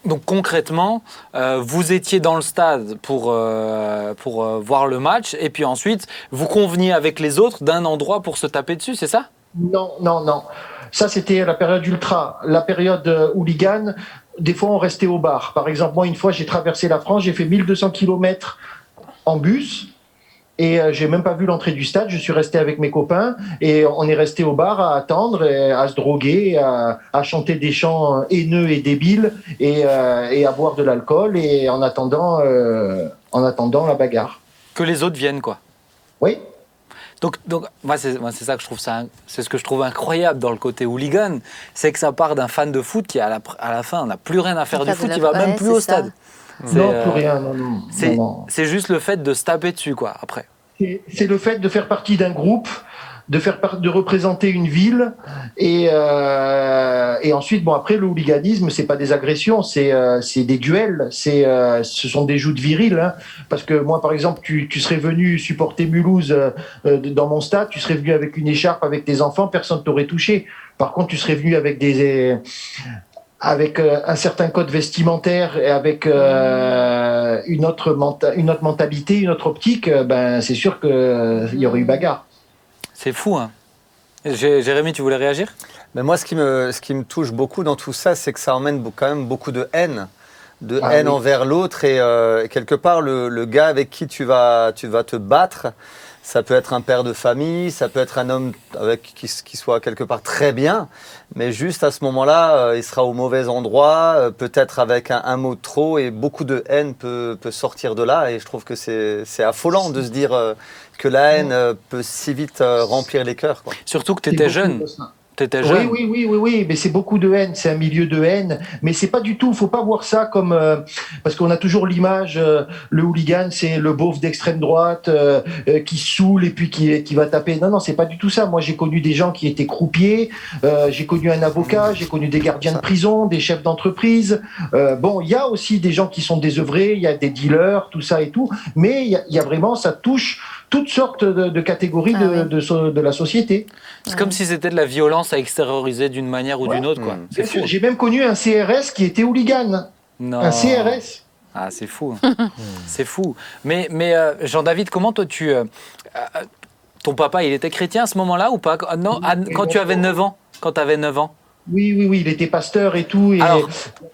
Donc concrètement, vous étiez dans le stade pour voir le match et puis ensuite, vous conveniez avec les autres d'un endroit pour se taper dessus, c'est ça? Non. Ça, c'était la période ultra. La période hooligan, des fois, on restait au bar. Par exemple, moi, une fois, j'ai traversé la France, j'ai fait 1200 km en bus. Et j'ai même pas vu l'entrée du stade, je suis resté avec mes copains et on est resté au bar à attendre, à se droguer, à chanter des chants haineux et débiles et à boire de l'alcool et en attendant la bagarre. Que les autres viennent, quoi. Oui. Donc c'est ça que je trouve c'est ce que je trouve incroyable dans le côté hooligan, c'est que ça part d'un fan de foot qui à la fin n'a plus rien à faire du foot, il va même plus au stade. Non, plus rien, non. C'est juste le fait de se taper dessus, quoi, après. C'est le fait de faire partie d'un groupe, de représenter une ville, et ensuite, après, le hooliganisme, c'est pas des agressions, c'est des duels, ce sont des joutes viriles, hein, parce que moi, par exemple, tu serais venu supporter Mulhouse dans mon stade, tu serais venu avec une écharpe, avec tes enfants, personne t'aurait touché. Par contre, tu serais venu avec avec un certain code vestimentaire et avec une autre mentalité, une autre optique, c'est sûr qu'il y aurait eu bagarre. C'est fou, hein. Jérémy, tu voulais réagir? Mais moi, ce qui me touche beaucoup dans tout ça, c'est que ça emmène quand même beaucoup de haine. haine envers l'autre. Et quelque part, le gars avec qui tu vas te battre, ça peut être un père de famille, ça peut être un homme qui soit quelque part très bien, mais juste à ce moment-là, il sera au mauvais endroit, peut-être avec un mot de trop, et beaucoup de haine peut sortir de là. Et je trouve que c'est affolant de se dire que la haine peut si vite remplir les cœurs, quoi. Surtout que tu étais jeune. T'étais jeune. Oui, mais c'est beaucoup de haine, c'est un milieu de haine, mais c'est pas du tout, faut pas voir ça comme parce qu'on a toujours l'image, le hooligan, c'est le beauf d'extrême droite qui saoule et puis qui va taper. Non, c'est pas du tout ça. Moi, j'ai connu des gens qui étaient croupiers, j'ai connu un avocat, j'ai connu des gardiens de prison, des chefs d'entreprise. Bon, il y a aussi des gens qui sont désœuvrés, il y a des dealers, tout ça et tout, mais il y a vraiment, ça touche toutes sortes de catégories de la société. C'est comme si c'était de la violence à extérioriser d'une manière ou d'une autre, quoi. Bien sûr, j'ai même connu un CRS qui était hooligan. Non. Un CRS. Ah, c'est fou. C'est fou. Mais Jean-David, comment toi ton papa, il était chrétien à ce moment-là ou pas? Non, quand tu avais 9 ans. Quand tu avais 9 ans. Oui, il était pasteur et tout. Et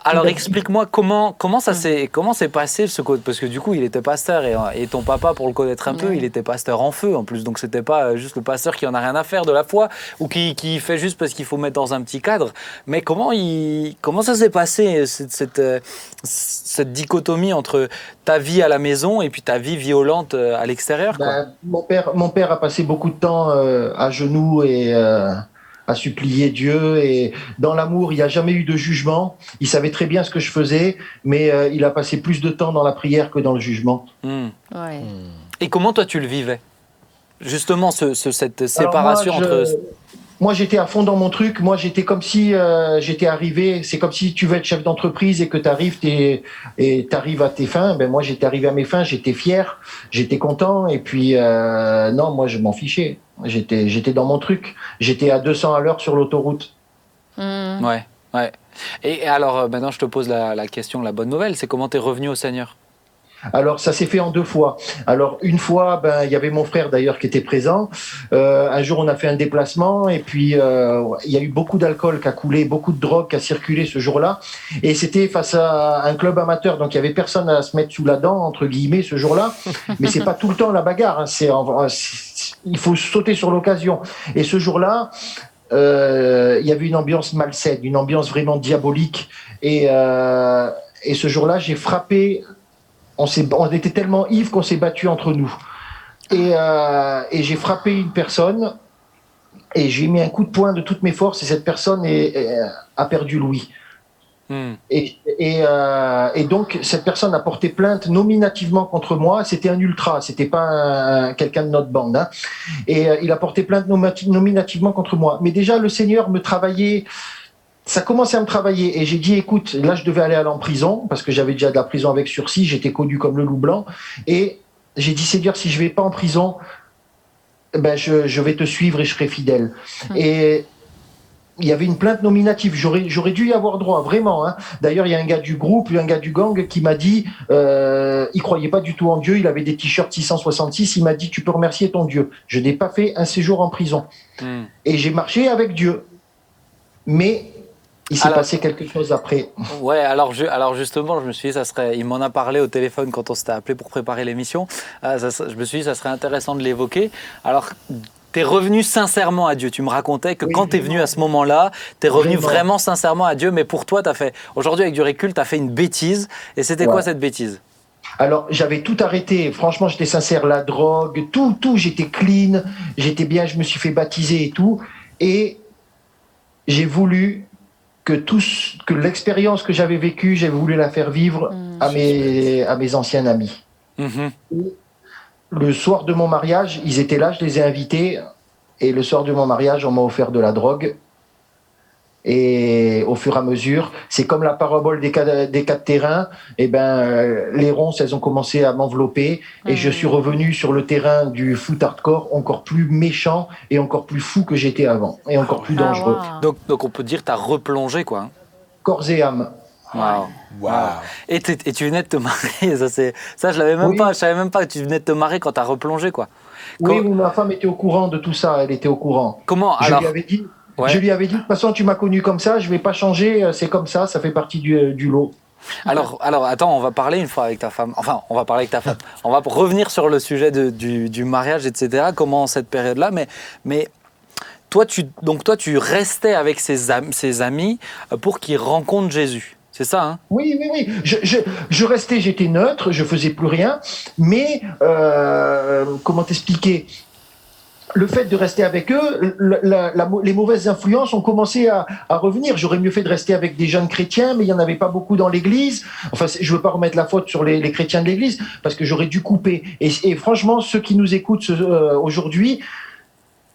alors explique-moi comment s'est passé ce code, parce que du coup il était pasteur et ton papa, pour le connaître un peu, il était pasteur en feu en plus, donc c'était pas juste le pasteur qui en a rien à faire de la foi ou qui fait juste parce qu'il faut mettre dans un petit cadre. Mais comment ça s'est passé cette dichotomie entre ta vie à la maison et puis ta vie violente à l'extérieur, quoi? Mon père a passé beaucoup de temps à genoux et à supplier Dieu, et dans l'amour il n'y a jamais eu de jugement. Il savait très bien ce que je faisais, mais il a passé plus de temps dans la prière que dans le jugement. Et comment toi tu le vivais justement, cette séparation entre... Moi, j'étais à fond dans mon truc. Moi, j'étais comme si j'étais arrivé. C'est comme si tu veux être chef d'entreprise et que tu arrives à tes fins. Ben moi, j'étais arrivé à mes fins. J'étais fier, j'étais content. Et puis non, moi, je m'en fichais. J'étais dans mon truc. J'étais à 200 à l'heure sur l'autoroute. Ouais. Et alors, maintenant, je te pose la question, la bonne nouvelle, c'est comment tu es revenu au Seigneur? Alors, ça s'est fait en 2 fois. Alors, une fois, il y avait mon frère d'ailleurs qui était présent. Un jour, on a fait un déplacement et puis il y a eu beaucoup d'alcool qui a coulé, beaucoup de drogue qui a circulé ce jour-là. Et c'était face à un club amateur, donc il y avait personne à se mettre sous la dent, entre guillemets, ce jour-là. Mais c'est pas tout le temps la bagarre, hein. Il faut sauter sur l'occasion. Et ce jour-là, il y avait une ambiance malsaine, une ambiance vraiment diabolique. Et ce jour-là, j'ai frappé. On était tellement ivres qu'on s'est battu entre nous. Et j'ai frappé une personne et j'ai mis un coup de poing de toutes mes forces et cette personne a perdu l'ouïe. Et donc cette personne a porté plainte nominativement contre moi. C'était un ultra, c'était pas quelqu'un de notre bande, hein. Et il a porté plainte nominativement contre moi. Mais déjà le Seigneur me travaillait. Ça commençait à me travailler et j'ai dit écoute, là je devais aller en prison parce que j'avais déjà de la prison avec sursis, j'étais connu comme le loup blanc, et j'ai dit Seigneur, si je vais pas en prison, je vais te suivre et je serai fidèle. Et il y avait une plainte nominative, j'aurais dû y avoir droit, vraiment, hein. D'ailleurs, il y a un gars du groupe, un gars du gang qui m'a dit, il croyait pas du tout en Dieu, il avait des t-shirts 666, il m'a dit tu peux remercier ton Dieu. Je n'ai pas fait un séjour en prison. Et j'ai marché avec Dieu. Mais il s'est passé quelque chose après. Ouais, alors justement, je me suis dit, il m'en a parlé au téléphone quand on s'était appelé pour préparer l'émission. Je me suis dit, ça serait intéressant de l'évoquer. Alors, tu es revenu sincèrement à Dieu. Tu me racontais que quand tu es venu à ce moment-là, tu es revenu vraiment sincèrement à Dieu. Mais pour toi, aujourd'hui, avec du recul, tu as fait une bêtise. Et c'était quoi cette bêtise? Alors, j'avais tout arrêté. Franchement, j'étais sincère. La drogue, tout, j'étais clean. J'étais bien, je me suis fait baptiser et tout. Et j'ai voulu que l'expérience que j'avais vécue, j'ai voulu la faire vivre à mes anciens amis. Le soir de mon mariage, ils étaient là, je les ai invités, et le soir de mon mariage, on m'a offert de la drogue. Et au fur et à mesure, c'est comme la parabole des 4 terrains, les ronces, elles ont commencé à m'envelopper, et je suis revenu sur le terrain du foot hardcore, encore plus méchant et encore plus fou que j'étais avant, et encore plus dangereux. Donc on peut dire que tu as replongé, quoi. Corps et âme. Wow. Et tu venais de te marier, ça je l'avais même pas, je savais même pas que tu venais de te marier quand tu as replongé, quoi. Oui, ma femme était au courant de tout ça, elle était au courant. Comment alors? Je lui avais dit, de toute façon, tu m'as connu comme ça, je vais pas changer, c'est comme ça fait partie du lot. Alors, attends, on va parler une fois avec ta femme. Enfin, on va parler avec ta femme. On va revenir sur le sujet du mariage, etc. Comment cette période-là. Mais toi, tu restais avec ses amis pour qu'ils rencontrent Jésus. C'est ça, hein? Oui. Je restais, j'étais neutre, je faisais plus rien. Mais, comment t'expliquer? Le fait de rester avec eux, les mauvaises influences ont commencé à revenir. J'aurais mieux fait de rester avec des jeunes chrétiens, mais il n'y en avait pas beaucoup dans l'église. Enfin, je ne veux pas remettre la faute sur les chrétiens de l'église, parce que j'aurais dû couper. Et franchement, ceux qui nous écoutent aujourd'hui,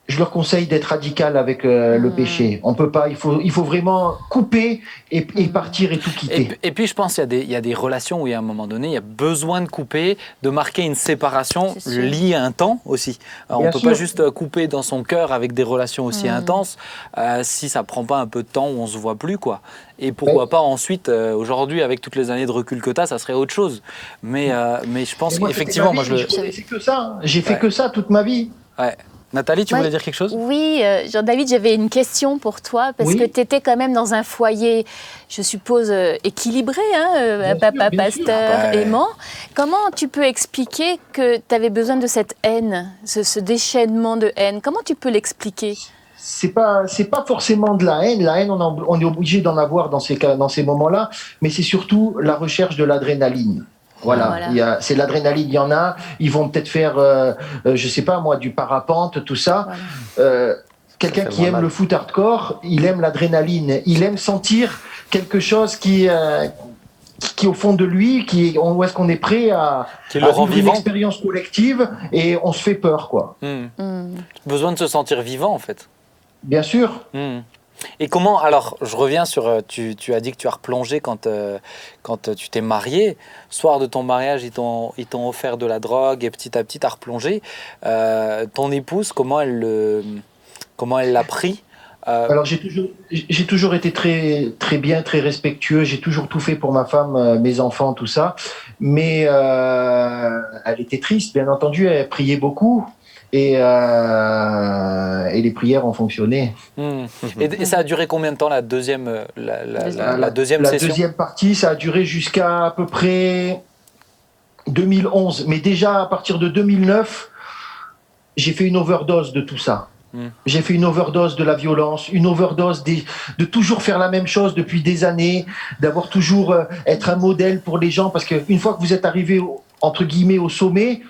je leur conseille d'être radical avec le péché. On peut pas, il faut vraiment couper et partir et tout quitter. Et puis je pense qu'il y a des relations où il y a un moment donné, il y a besoin de couper, de marquer une séparation liée à un temps aussi. On ne peut pas juste couper dans son cœur avec des relations aussi intenses si ça prend pas un peu de temps où on se voit plus, quoi. Et pourquoi pas ensuite, aujourd'hui, avec toutes les années de recul que tu as, ça serait autre chose. Mais je pense qu'effectivement, moi je connaissais que ça. J'ai fait que ça toute ma vie. Ouais. Nathalie, tu voulais dire quelque chose? Oui, Jean-David, j'avais une question pour toi, parce que tu étais quand même dans un foyer, je suppose, équilibré, un papa pasteur aimant. Comment tu peux expliquer que tu avais besoin de cette haine, ce déchaînement de haine? Comment tu peux l'expliquer? C'est pas forcément de la haine. La haine, on est obligé d'en avoir dans ces moments-là, mais c'est surtout la recherche de l'adrénaline. Voilà. C'est l'adrénaline, il y en a. Ils vont peut-être faire, je sais pas moi, du parapente, tout ça. Quelqu'un qui aime le foot hardcore, il aime l'adrénaline. Il aime sentir quelque chose qui est au fond de lui, où est-ce qu'on est prêt à vivre une expérience collective et on se fait peur, quoi. Besoin de se sentir vivant, en fait. Bien sûr. Et comment, alors je reviens sur, tu as dit que tu as replongé quand tu t'es marié. Soir de ton mariage, ils t'ont offert de la drogue et petit à petit tu as replongé. Ton épouse, comment elle l'a pris? Alors j'ai toujours été très, très bien, très respectueux. J'ai toujours tout fait pour ma femme, mes enfants, tout ça. Mais elle était triste, bien entendu. Elle priait beaucoup. Et les prières ont fonctionné. Et ça a duré combien de temps la deuxième session? La deuxième partie, ça a duré jusqu'à à peu près 2011. Mais déjà, à partir de 2009, j'ai fait une overdose de tout ça. J'ai fait une overdose de la violence, une overdose de toujours faire la même chose depuis des années, d'avoir toujours être un modèle pour les gens. Parce qu'une fois que vous êtes arrivé, entre guillemets, au sommet,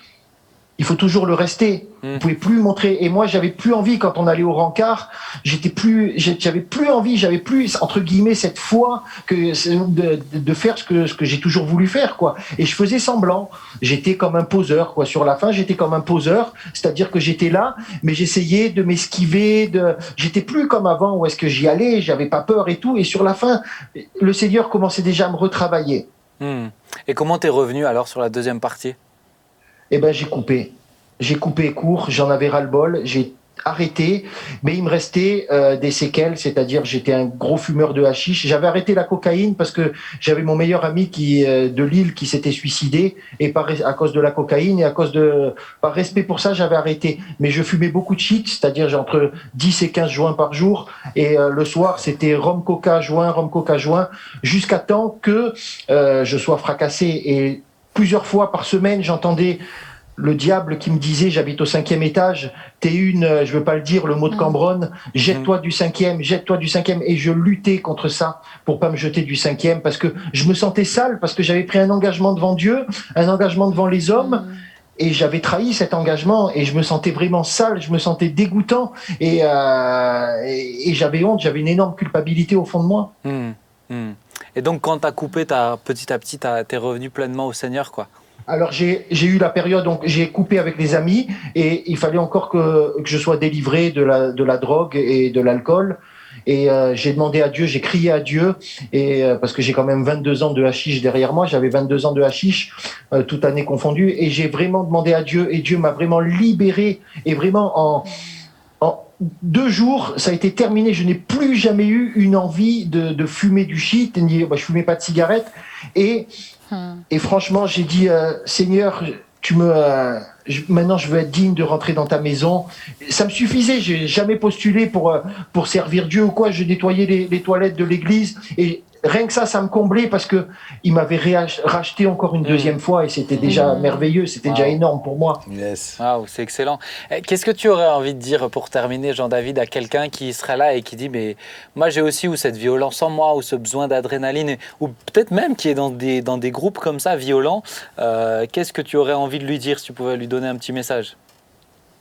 il faut toujours le rester. Vous pouvez plus montrer. Et moi, j'avais plus envie quand on allait au rencard. J'avais plus envie. J'avais plus entre guillemets cette foi de faire ce que j'ai toujours voulu faire, quoi. Et je faisais semblant. J'étais comme un poseur, quoi. Sur la fin, j'étais comme un poseur, c'est-à-dire que j'étais là, mais j'essayais de m'esquiver. J'étais plus comme avant où est-ce que j'y allais. J'avais pas peur et tout. Et sur la fin, le Seigneur commençait déjà à me retravailler. Et comment t'es revenu alors sur la deuxième partie? Eh ben, j'ai coupé court, j'en avais ras-le-bol, j'ai arrêté, mais il me restait des séquelles, c'est-à-dire j'étais un gros fumeur de hashish. J'avais arrêté la cocaïne parce que j'avais mon meilleur ami de Lille qui s'était suicidé et à cause de la cocaïne et par respect pour ça, j'avais arrêté. Mais je fumais beaucoup de shit, c'est-à-dire j'ai entre 10 et 15 joints par jour et le soir, c'était rhum coca joint, jusqu'à temps que je sois fracassé. Et plusieurs fois par semaine, j'entendais le diable qui me disait, j'habite au 5e étage, je veux pas le dire, le mot de Cambronne, jette-toi du 5e, et je luttais contre ça pour pas me jeter du 5e parce que je me sentais sale, parce que j'avais pris un engagement devant Dieu, un engagement devant les hommes, et j'avais trahi cet engagement et je me sentais vraiment sale, je me sentais dégoûtant et j'avais honte, j'avais une énorme culpabilité au fond de moi. Et donc, quand tu as coupé, petit à petit, t'es revenu pleinement au Seigneur, quoi. Alors, j'ai eu la période, donc j'ai coupé avec les amis et il fallait encore que je sois délivré de la drogue et de l'alcool. Et j'ai demandé à Dieu, j'ai crié à Dieu, parce que j'ai quand même 22 ans de hashish derrière moi, j'avais 22 ans de hashish, toute année confondue, et j'ai vraiment demandé à Dieu, et Dieu m'a vraiment libéré, et vraiment en 2 jours, ça a été terminé. Je n'ai plus jamais eu une envie de fumer du shit, je fumais pas de cigarette. Et franchement, j'ai dit, Seigneur, maintenant je veux être digne de rentrer dans ta maison. Ça me suffisait, j'ai jamais postulé pour servir Dieu ou quoi. Je nettoyais les toilettes de l'église et rien que ça me comblait parce que il m'avait racheté encore une deuxième fois et c'était déjà merveilleux, c'était déjà énorme pour moi. Yes. Waouh, c'est excellent. Qu'est-ce que tu aurais envie de dire pour terminer, Jean-David, à quelqu'un qui serait là et qui dit mais moi j'ai aussi cette violence en moi ou ce besoin d'adrénaline ou peut-être même qui est dans des groupes comme ça violents, qu'est-ce que tu aurais envie de lui dire si tu pouvais lui donner un petit message?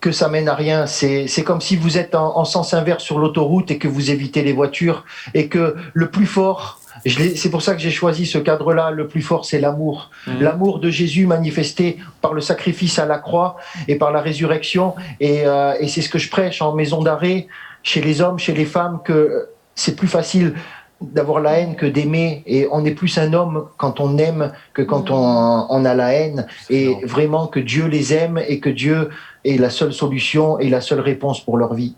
Que ça mène à rien. C'est comme si vous êtes en sens inverse sur l'autoroute et que vous évitez les voitures et que le plus fort, c'est pour ça que j'ai choisi ce cadre-là, le plus fort c'est l'amour. L'amour de Jésus manifesté par le sacrifice à la croix et par la résurrection et c'est ce que je prêche en maison d'arrêt, chez les hommes, chez les femmes, que c'est plus facile d'avoir la haine que d'aimer et on est plus un homme quand on aime que quand on a la haine et vraiment que Dieu les aime et que Dieu est la seule solution et la seule réponse pour leur vie.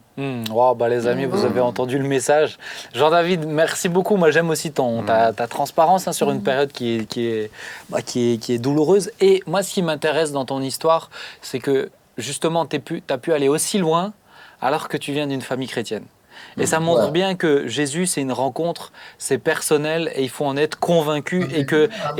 Wow, les amis, vous avez entendu le message. Jean-David, merci beaucoup. Moi, j'aime aussi ta transparence sur une période qui est douloureuse. Et moi, ce qui m'intéresse dans ton histoire, c'est que justement, tu as pu aller aussi loin alors que tu viens d'une famille chrétienne. Et ça montre bien que Jésus, c'est une rencontre, c'est personnel et il faut en être convaincu et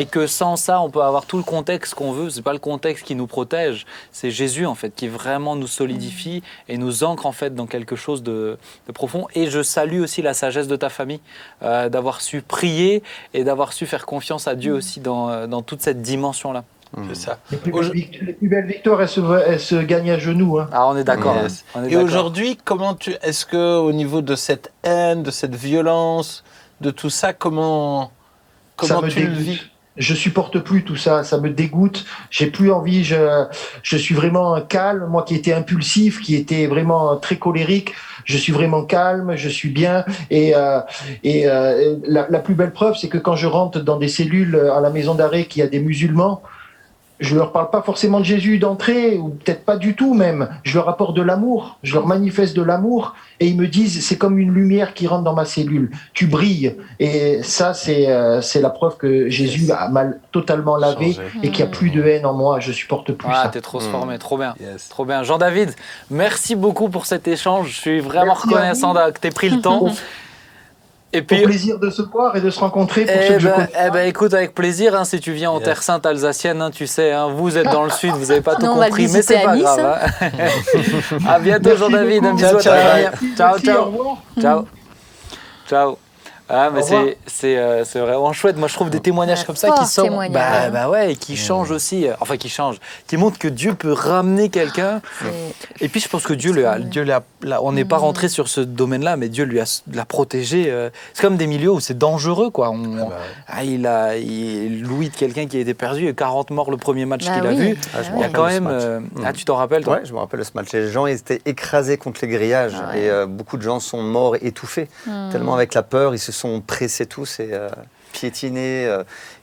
que sans ça, on peut avoir tout le contexte qu'on veut. C'est pas le contexte qui nous protège, c'est Jésus en fait qui vraiment nous solidifie et nous ancre en fait dans quelque chose de profond. Et je salue aussi la sagesse de ta famille, d'avoir su prier et d'avoir su faire confiance à Dieu aussi dans toute cette dimension-là. C'est ça. Les plus belles victoires, elles se gagnent à genoux. Hein. Ah, on est d'accord. Yes. Et aujourd'hui, est-ce que au niveau de cette haine, de cette violence, de tout ça, comment tu le vis? Je supporte plus tout ça, ça me dégoûte. J'ai plus envie. Je suis vraiment calme. Moi qui étais impulsif, qui était vraiment très colérique, je suis vraiment calme. Je suis bien. Et la plus belle preuve, c'est que quand je rentre dans des cellules à la maison d'arrêt, qu'il y a des musulmans. Je leur parle pas forcément de Jésus d'entrée, ou peut-être pas du tout même. Je leur apporte de l'amour, je leur manifeste de l'amour, et ils me disent, c'est comme une lumière qui rentre dans ma cellule. Tu brilles. Et ça, c'est la preuve que Jésus m'a totalement lavé et qu'il n'y a plus de haine en moi. Je supporte plus ça. T'es transformé, trop bien. Yes. Trop bien. Jean-David, merci beaucoup pour cet échange. Je suis vraiment reconnaissant que tu aies pris le temps. Et puis, au plaisir de se voir et de se rencontrer pour ceux que je connais. Écoute, avec plaisir, si tu viens en Terre Sainte alsacienne, tu sais, vous êtes dans le sud, vous n'avez pas tout compris, mais c'est pas grave. À bientôt, Jean-David, un bisou à ta famille. Ciao, ciao. Ciao. Ciao. Ah, mais c'est vraiment chouette. Moi, je trouve des témoignages comme ça qui sont, et qui changent aussi. Enfin, qui changent, qui montrent que Dieu peut ramener quelqu'un. Et puis, je pense que Dieu on n'est pas rentré sur ce domaine-là, mais Dieu l'a protégé. C'est comme des milieux où c'est dangereux, quoi. Il Louis de quelqu'un qui a été perdu, et 40 morts le premier match qu'il a vu. Il y a quand même. Tu t'en rappelles, toi? Oui, je me rappelle de ce match. Les gens étaient écrasés contre les grillages et beaucoup de gens sont morts étouffés, tellement avec la peur, ils se sont pressés tous et piétinés,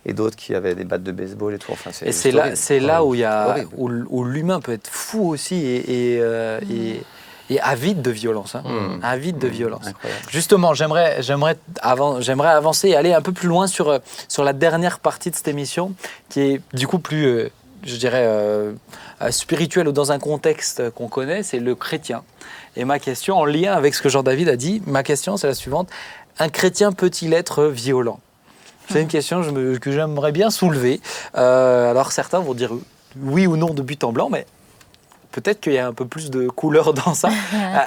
et d'autres qui avaient des battes de baseball et tout. Enfin, c'est là où l'humain peut être fou aussi et avide de violence. Avide de violence. Incroyable. Justement, j'aimerais avancer et aller un peu plus loin sur la dernière partie de cette émission, qui est du coup plus, je dirais, spirituelle ou dans un contexte qu'on connaît, c'est le chrétien. Et ma question, en lien avec ce que Jean-David a dit, ma question c'est la suivante. Un chrétien peut-il être violent? C'est une question que j'aimerais bien soulever. Alors certains vont dire oui ou non de but en blanc, mais peut-être qu'il y a un peu plus de couleur dans ça.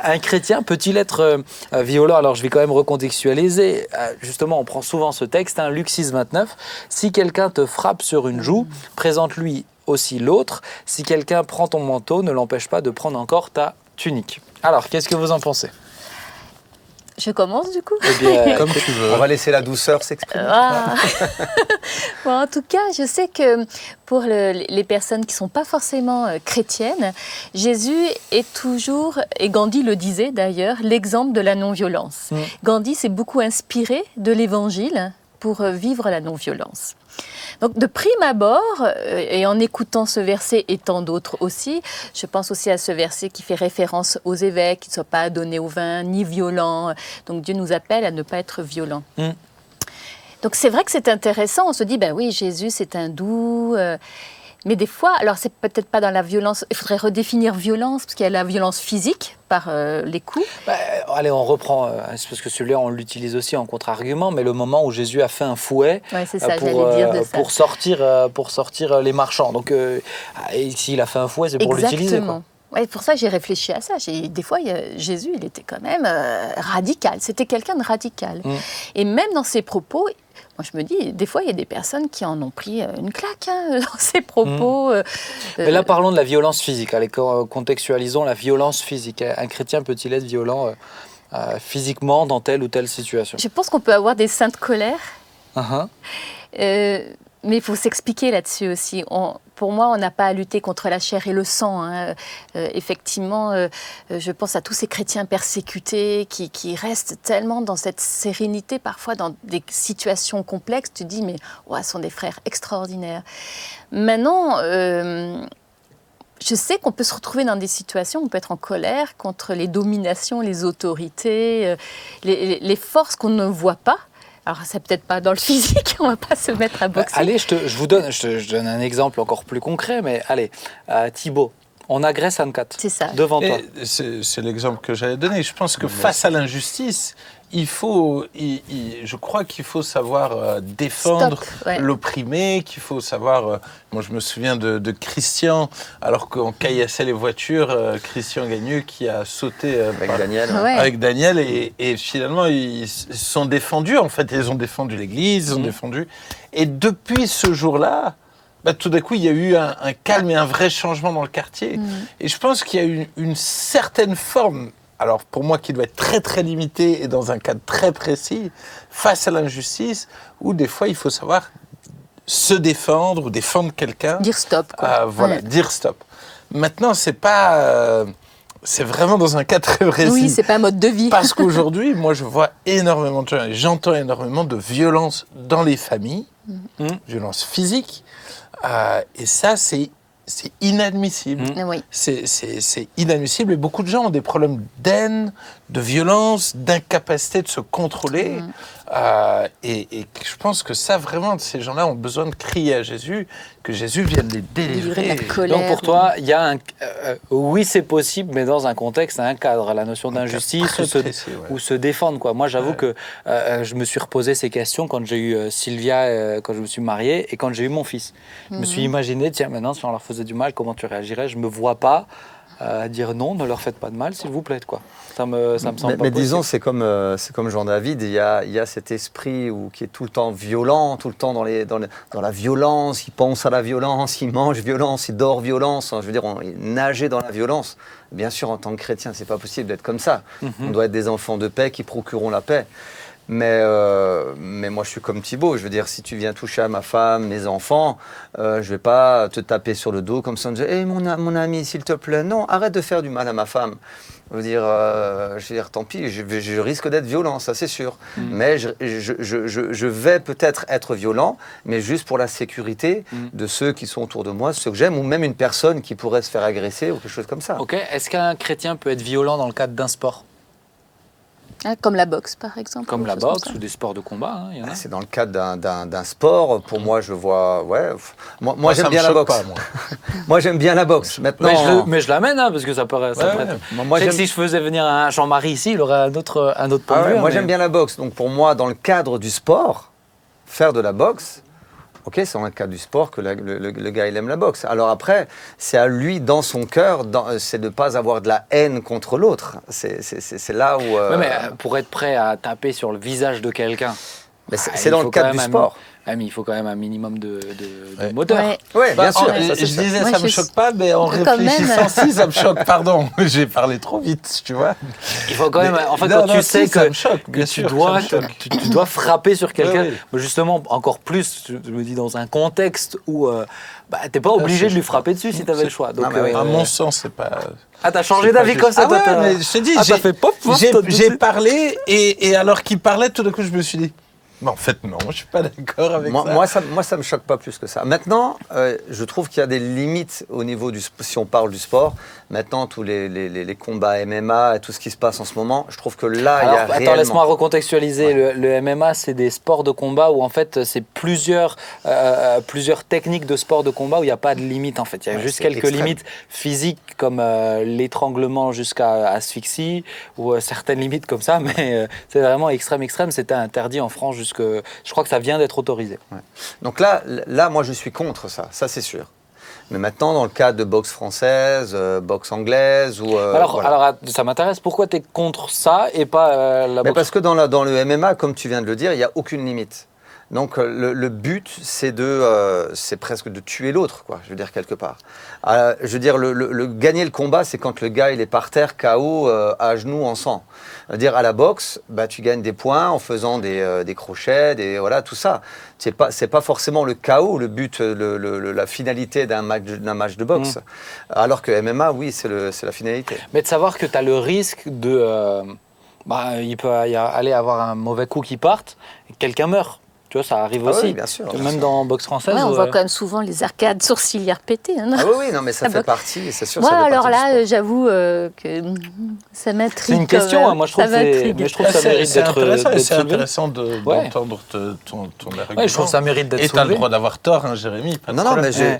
Un chrétien peut-il être violent? Alors je vais quand même recontextualiser. Justement, on prend souvent ce texte, Luc 6, 29. Si quelqu'un te frappe sur une joue, présente-lui aussi l'autre. Si quelqu'un prend ton manteau, ne l'empêche pas de prendre encore ta tunique. Alors, qu'est-ce que vous en pensez? Je commence du coup. Comme tu veux. On va laisser la douceur s'exprimer. Bon, en tout cas, je sais que pour les personnes qui ne sont pas forcément chrétiennes, Jésus est toujours, et Gandhi le disait d'ailleurs, l'exemple de la non-violence. Gandhi s'est beaucoup inspiré de l'Évangile pour vivre la non-violence. Donc, de prime abord, et en écoutant ce verset et tant d'autres aussi, je pense aussi à ce verset qui fait référence aux évêques, qui ne soient pas donnés au vin, ni violents. Donc, Dieu nous appelle à ne pas être violents. Donc, c'est vrai que c'est intéressant. On se dit, oui, Jésus, c'est un doux. Mais des fois, alors c'est peut-être pas dans la violence, il faudrait redéfinir violence, parce qu'il y a la violence physique par les coups. Allez, on reprend, c'est parce que celui-là, on l'utilise aussi en contre-argument, mais le moment où Jésus a fait un fouet C'est ça, j'allais dire de ça. pour sortir les marchands. Donc, et s'il a fait un fouet, c'est pour l'utiliser. Quoi. Ouais, pour ça, j'ai réfléchi à ça. Des fois, Jésus, il était quand même radical. C'était quelqu'un de radical. Et même dans ses propos, moi, je me dis, des fois, il y a des personnes qui en ont pris une claque dans ses propos. Mais là, parlons de la violence physique. Allez, contextualisons la violence physique. Un chrétien peut-il être violent physiquement dans telle ou telle situation? Je pense qu'on peut avoir des saintes colères. Mais il faut s'expliquer là-dessus aussi. Pour moi, on n'a pas à lutter contre la chair et le sang. Effectivement, je pense à tous ces chrétiens persécutés qui restent tellement dans cette sérénité, parfois dans des situations complexes. Tu te dis, mais ce sont des frères extraordinaires. Maintenant, je sais qu'on peut se retrouver dans des situations où on peut être en colère contre les dominations, les autorités, les forces qu'on ne voit pas. Alors, c'est peut-être pas dans le physique, on va pas se mettre à boxer. Allez, je donne un exemple encore plus concret, mais allez, Thibaut, on agresse Anne-Cat devant toi. C'est l'exemple que j'allais donner. Je pense que face à l'injustice, je crois qu'il faut savoir défendre l'opprimé, qu'il faut savoir... moi, je me souviens de Christian, alors qu'on caillassait les voitures, Christian Gagneux qui a sauté avec Daniel et finalement, ils se sont défendus. En fait, ils ont défendu l'Église, ils ont défendu... Et depuis ce jour-là, tout d'un coup, il y a eu un calme et un vrai changement dans le quartier. Et je pense qu'il y a eu une certaine forme... Alors, pour moi, qui doit être très, très limité et dans un cadre très précis, face à l'injustice, où des fois, il faut savoir se défendre ou défendre quelqu'un. Dire stop, quoi. Dire stop. Maintenant, c'est vraiment dans un cas très précis. Oui, c'est pas un mode de vie. Parce qu'aujourd'hui, moi, je vois énormément de gens, et j'entends énormément de violence dans les familles, violence physique, et ça, c'est inadmissible. Oui. C'est inadmissible et beaucoup de gens ont des problèmes d'haine, de violence, d'incapacité de se contrôler. Et je pense que ça, vraiment, ces gens-là ont besoin de crier à Jésus, que Jésus vienne les délivrer. Donc pour toi, il y a oui, c'est possible, mais dans un contexte, un cadre, la notion d'injustice ou se défendre. Quoi. Moi, j'avoue que je me suis reposé ces questions quand j'ai eu Sylvia, quand je me suis marié et quand j'ai eu mon fils. Je me suis imaginé, tiens, maintenant, si on leur faisait du mal, comment tu réagirais? Je ne me vois pas dire non, ne leur faites pas de mal, s'il vous plaît. Quoi. Ça me semble pas mais possible. disons, c'est comme Jean-David, il y a cet esprit qui est tout le temps violent, tout le temps dans la violence, il pense à la violence, il mange violence, il dort violence, je veux dire, il nageait dans la violence. Bien sûr, en tant que chrétien, c'est pas possible d'être comme ça. On doit être des enfants de paix qui procureront la paix. Mais moi, je suis comme Thibaut. Je veux dire, si tu viens toucher à ma femme, mes enfants, je vais pas te taper sur le dos comme ça en disant hey, mon ami, s'il te plaît, non, arrête de faire du mal à ma femme. Je veux dire tant pis, je risque d'être violent, ça c'est sûr. Mais je vais peut-être être violent, mais juste pour la sécurité de ceux qui sont autour de moi, ceux que j'aime, ou même une personne qui pourrait se faire agresser ou quelque chose comme ça. Ok. Est-ce qu'un chrétien peut être violent dans le cadre d'un sport? Comme la boxe, par exemple. Comme la boxe ou des sports de combat, il y en a. C'est dans le cadre d'un sport. Pour moi, je vois... Moi j'aime bien la boxe. Moi, j'aime bien la boxe. Maintenant... Mais je l'amène, parce que ça paraît... Moi, si je faisais venir un Jean-Marie ici, il aurait un autre point de vue. Moi, j'aime bien la boxe. Donc, pour moi, dans le cadre du sport, faire de la boxe... Ok, c'est dans le cadre du sport que le gars, il aime la boxe. Alors après, c'est à lui, dans son cœur, c'est de ne pas avoir de la haine contre l'autre. C'est là où... mais pour être prêt à taper sur le visage de quelqu'un... C'est dans le cadre du sport. Mais il faut quand même un minimum de moteur. Oui, bien sûr. Je disais, ça ne me choque pas, mais en réfléchissant, si, ça me choque. Pardon, j'ai parlé trop vite, tu vois. Il faut quand même... En fait, quand tu sais que tu dois frapper sur quelqu'un, justement, encore plus, je me dis, dans un contexte où tu n'es pas obligé de lui frapper dessus si tu avais le choix. Donc, à mon sens, c'est pas... Ah, t'as changé d'avis comme ça, toi? Mais je te dis, j'ai parlé, et alors qu'il parlait, tout d'un coup, je me suis dit... Mais en fait, non, je ne suis pas d'accord avec ça. Moi, ça me choque pas plus que ça. Maintenant, je trouve qu'il y a des limites au niveau si on parle du sport. Maintenant, tous les combats MMA et tout ce qui se passe en ce moment, je trouve que là, il y a réellement... Laisse-moi recontextualiser. Ouais. Le MMA, c'est des sports de combat où en fait, c'est plusieurs techniques de sport de combat où il n'y a pas de limite en fait. Il y a juste quelques limites physiques comme l'étranglement jusqu'à asphyxie ou certaines limites comme ça, mais c'est vraiment extrême. C'était interdit en France je crois que ça vient d'être autorisé. Ouais. Donc là, moi, je suis contre ça c'est sûr. Mais maintenant, dans le cas de boxe française, boxe anglaise ou... Alors, ça m'intéresse. Pourquoi tu es contre ça et pas la boxe? Parce que dans le MMA, comme tu viens de le dire, il n'y a aucune limite. Donc le but, c'est presque de tuer l'autre, quoi. Je veux dire quelque part. Je veux dire, gagner le combat, c'est quand le gars il est par terre, KO, à genoux, en sang. Dire à la boxe, tu gagnes des points en faisant des crochets, voilà, tout ça. C'est pas forcément le KO, le but, la finalité d'un match de boxe. Alors que MMA, oui, c'est la finalité. Mais de savoir que tu as le risque de, il peut aller avoir un mauvais coup qui parte, et quelqu'un meurt. Tu vois, ça arrive aussi. Oui, bien sûr. Même dans boxe française. Ouais, on voit quand même souvent les arcades sourcilières pétées. Hein, oui, non, mais ça fait partie, c'est sûr. Moi, alors là, j'avoue que ça m'intrigue. C'est une question, moi je trouve que ça mérite d'être intéressant. d'être C'est soulevé. intéressant d'entendre ton argument. Ouais, je trouve que ça mérite d'être soulevé. Et tu as le droit d'avoir tort, hein, Jérémy. Non, mais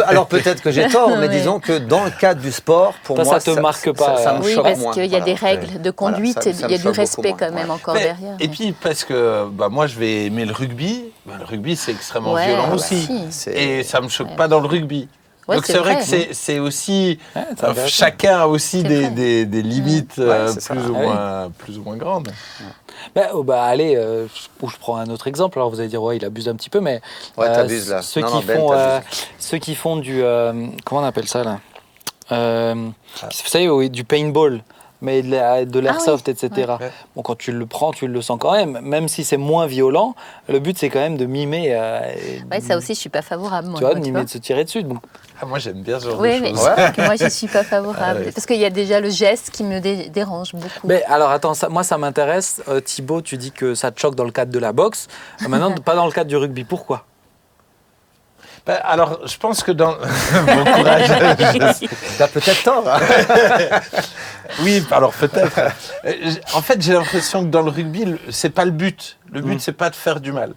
alors peut-être que j'ai tort, mais disons que dans le cadre du sport, pour moi, ça te marque pas. Ça me choque moins. Oui, parce qu'il y a des règles de conduite et il y a du respect quand même encore derrière. Et puis, parce que moi, je vais aimer le rugby. Le rugby, c'est extrêmement violent aussi. Et ça ne me choque pas dans le rugby. Ouais, donc c'est vrai que c'est aussi... chacun a aussi des limites plus ou moins grandes. Allez, je prends un autre exemple. Alors vous allez dire, il abuse un petit peu, mais t'abuses là. Ceux qui font du... comment on appelle ça là vous savez, du paintball. Mais de l'airsoft, etc. Ouais. Bon, quand tu le prends, tu le sens quand même si c'est moins violent. Le but, c'est quand même de mimer. Ça aussi, je suis pas favorable. Moi, tu vois, de mimer, de se tirer dessus. Donc. Moi, j'aime bien ce genre de choses. Mais moi, je suis pas favorable. Parce qu'il y a déjà le geste qui me dérange beaucoup. Mais alors, attends, moi, ça m'intéresse. Thibaut, tu dis que ça te choque dans le cadre de la boxe. Maintenant, pas dans le cadre du rugby. Pourquoi ? Alors, je pense que dans... Bon courage. T'as peut-être tort. Hein. Oui, alors peut-être. En fait, j'ai l'impression que dans le rugby, c'est pas le but. Le but, c'est pas de faire du mal.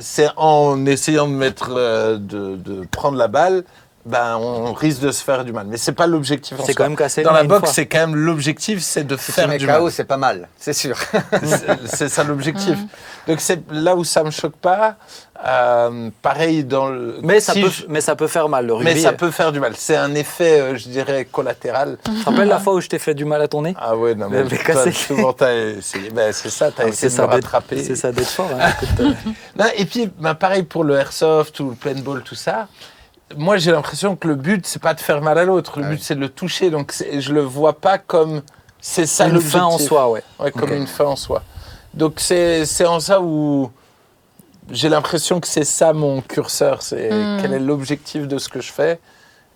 C'est en essayant de prendre la balle, on risque de se faire du mal. Mais c'est pas l'objectif. C'est quand même cassé. Dans la boxe, c'est quand même l'objectif, c'est de faire du mal. KO, c'est pas mal, c'est sûr. C'est ça l'objectif. Donc c'est là où ça me choque pas. Pareil dans le. Mais ça peut faire mal le rugby. Mais ça peut faire du mal. C'est un effet, je dirais, collatéral. Tu te rappelles la fois où je t'ai fait du mal à ton nez ? Ah ouais, non mais souvent c'est ça, t'as essayé de me rattraper. C'est ça d'être fort. Hein, non, et puis pareil pour le airsoft ou le paintball, tout ça. Moi, j'ai l'impression que le but, c'est pas de faire mal à l'autre. Le but, c'est de le toucher. Donc, je le vois pas comme c'est ça l'objectif. Une fin en soi, ouais. Comme une fin en soi. Donc, c'est en ça où j'ai l'impression que c'est ça mon curseur. C'est quel est l'objectif de ce que je fais.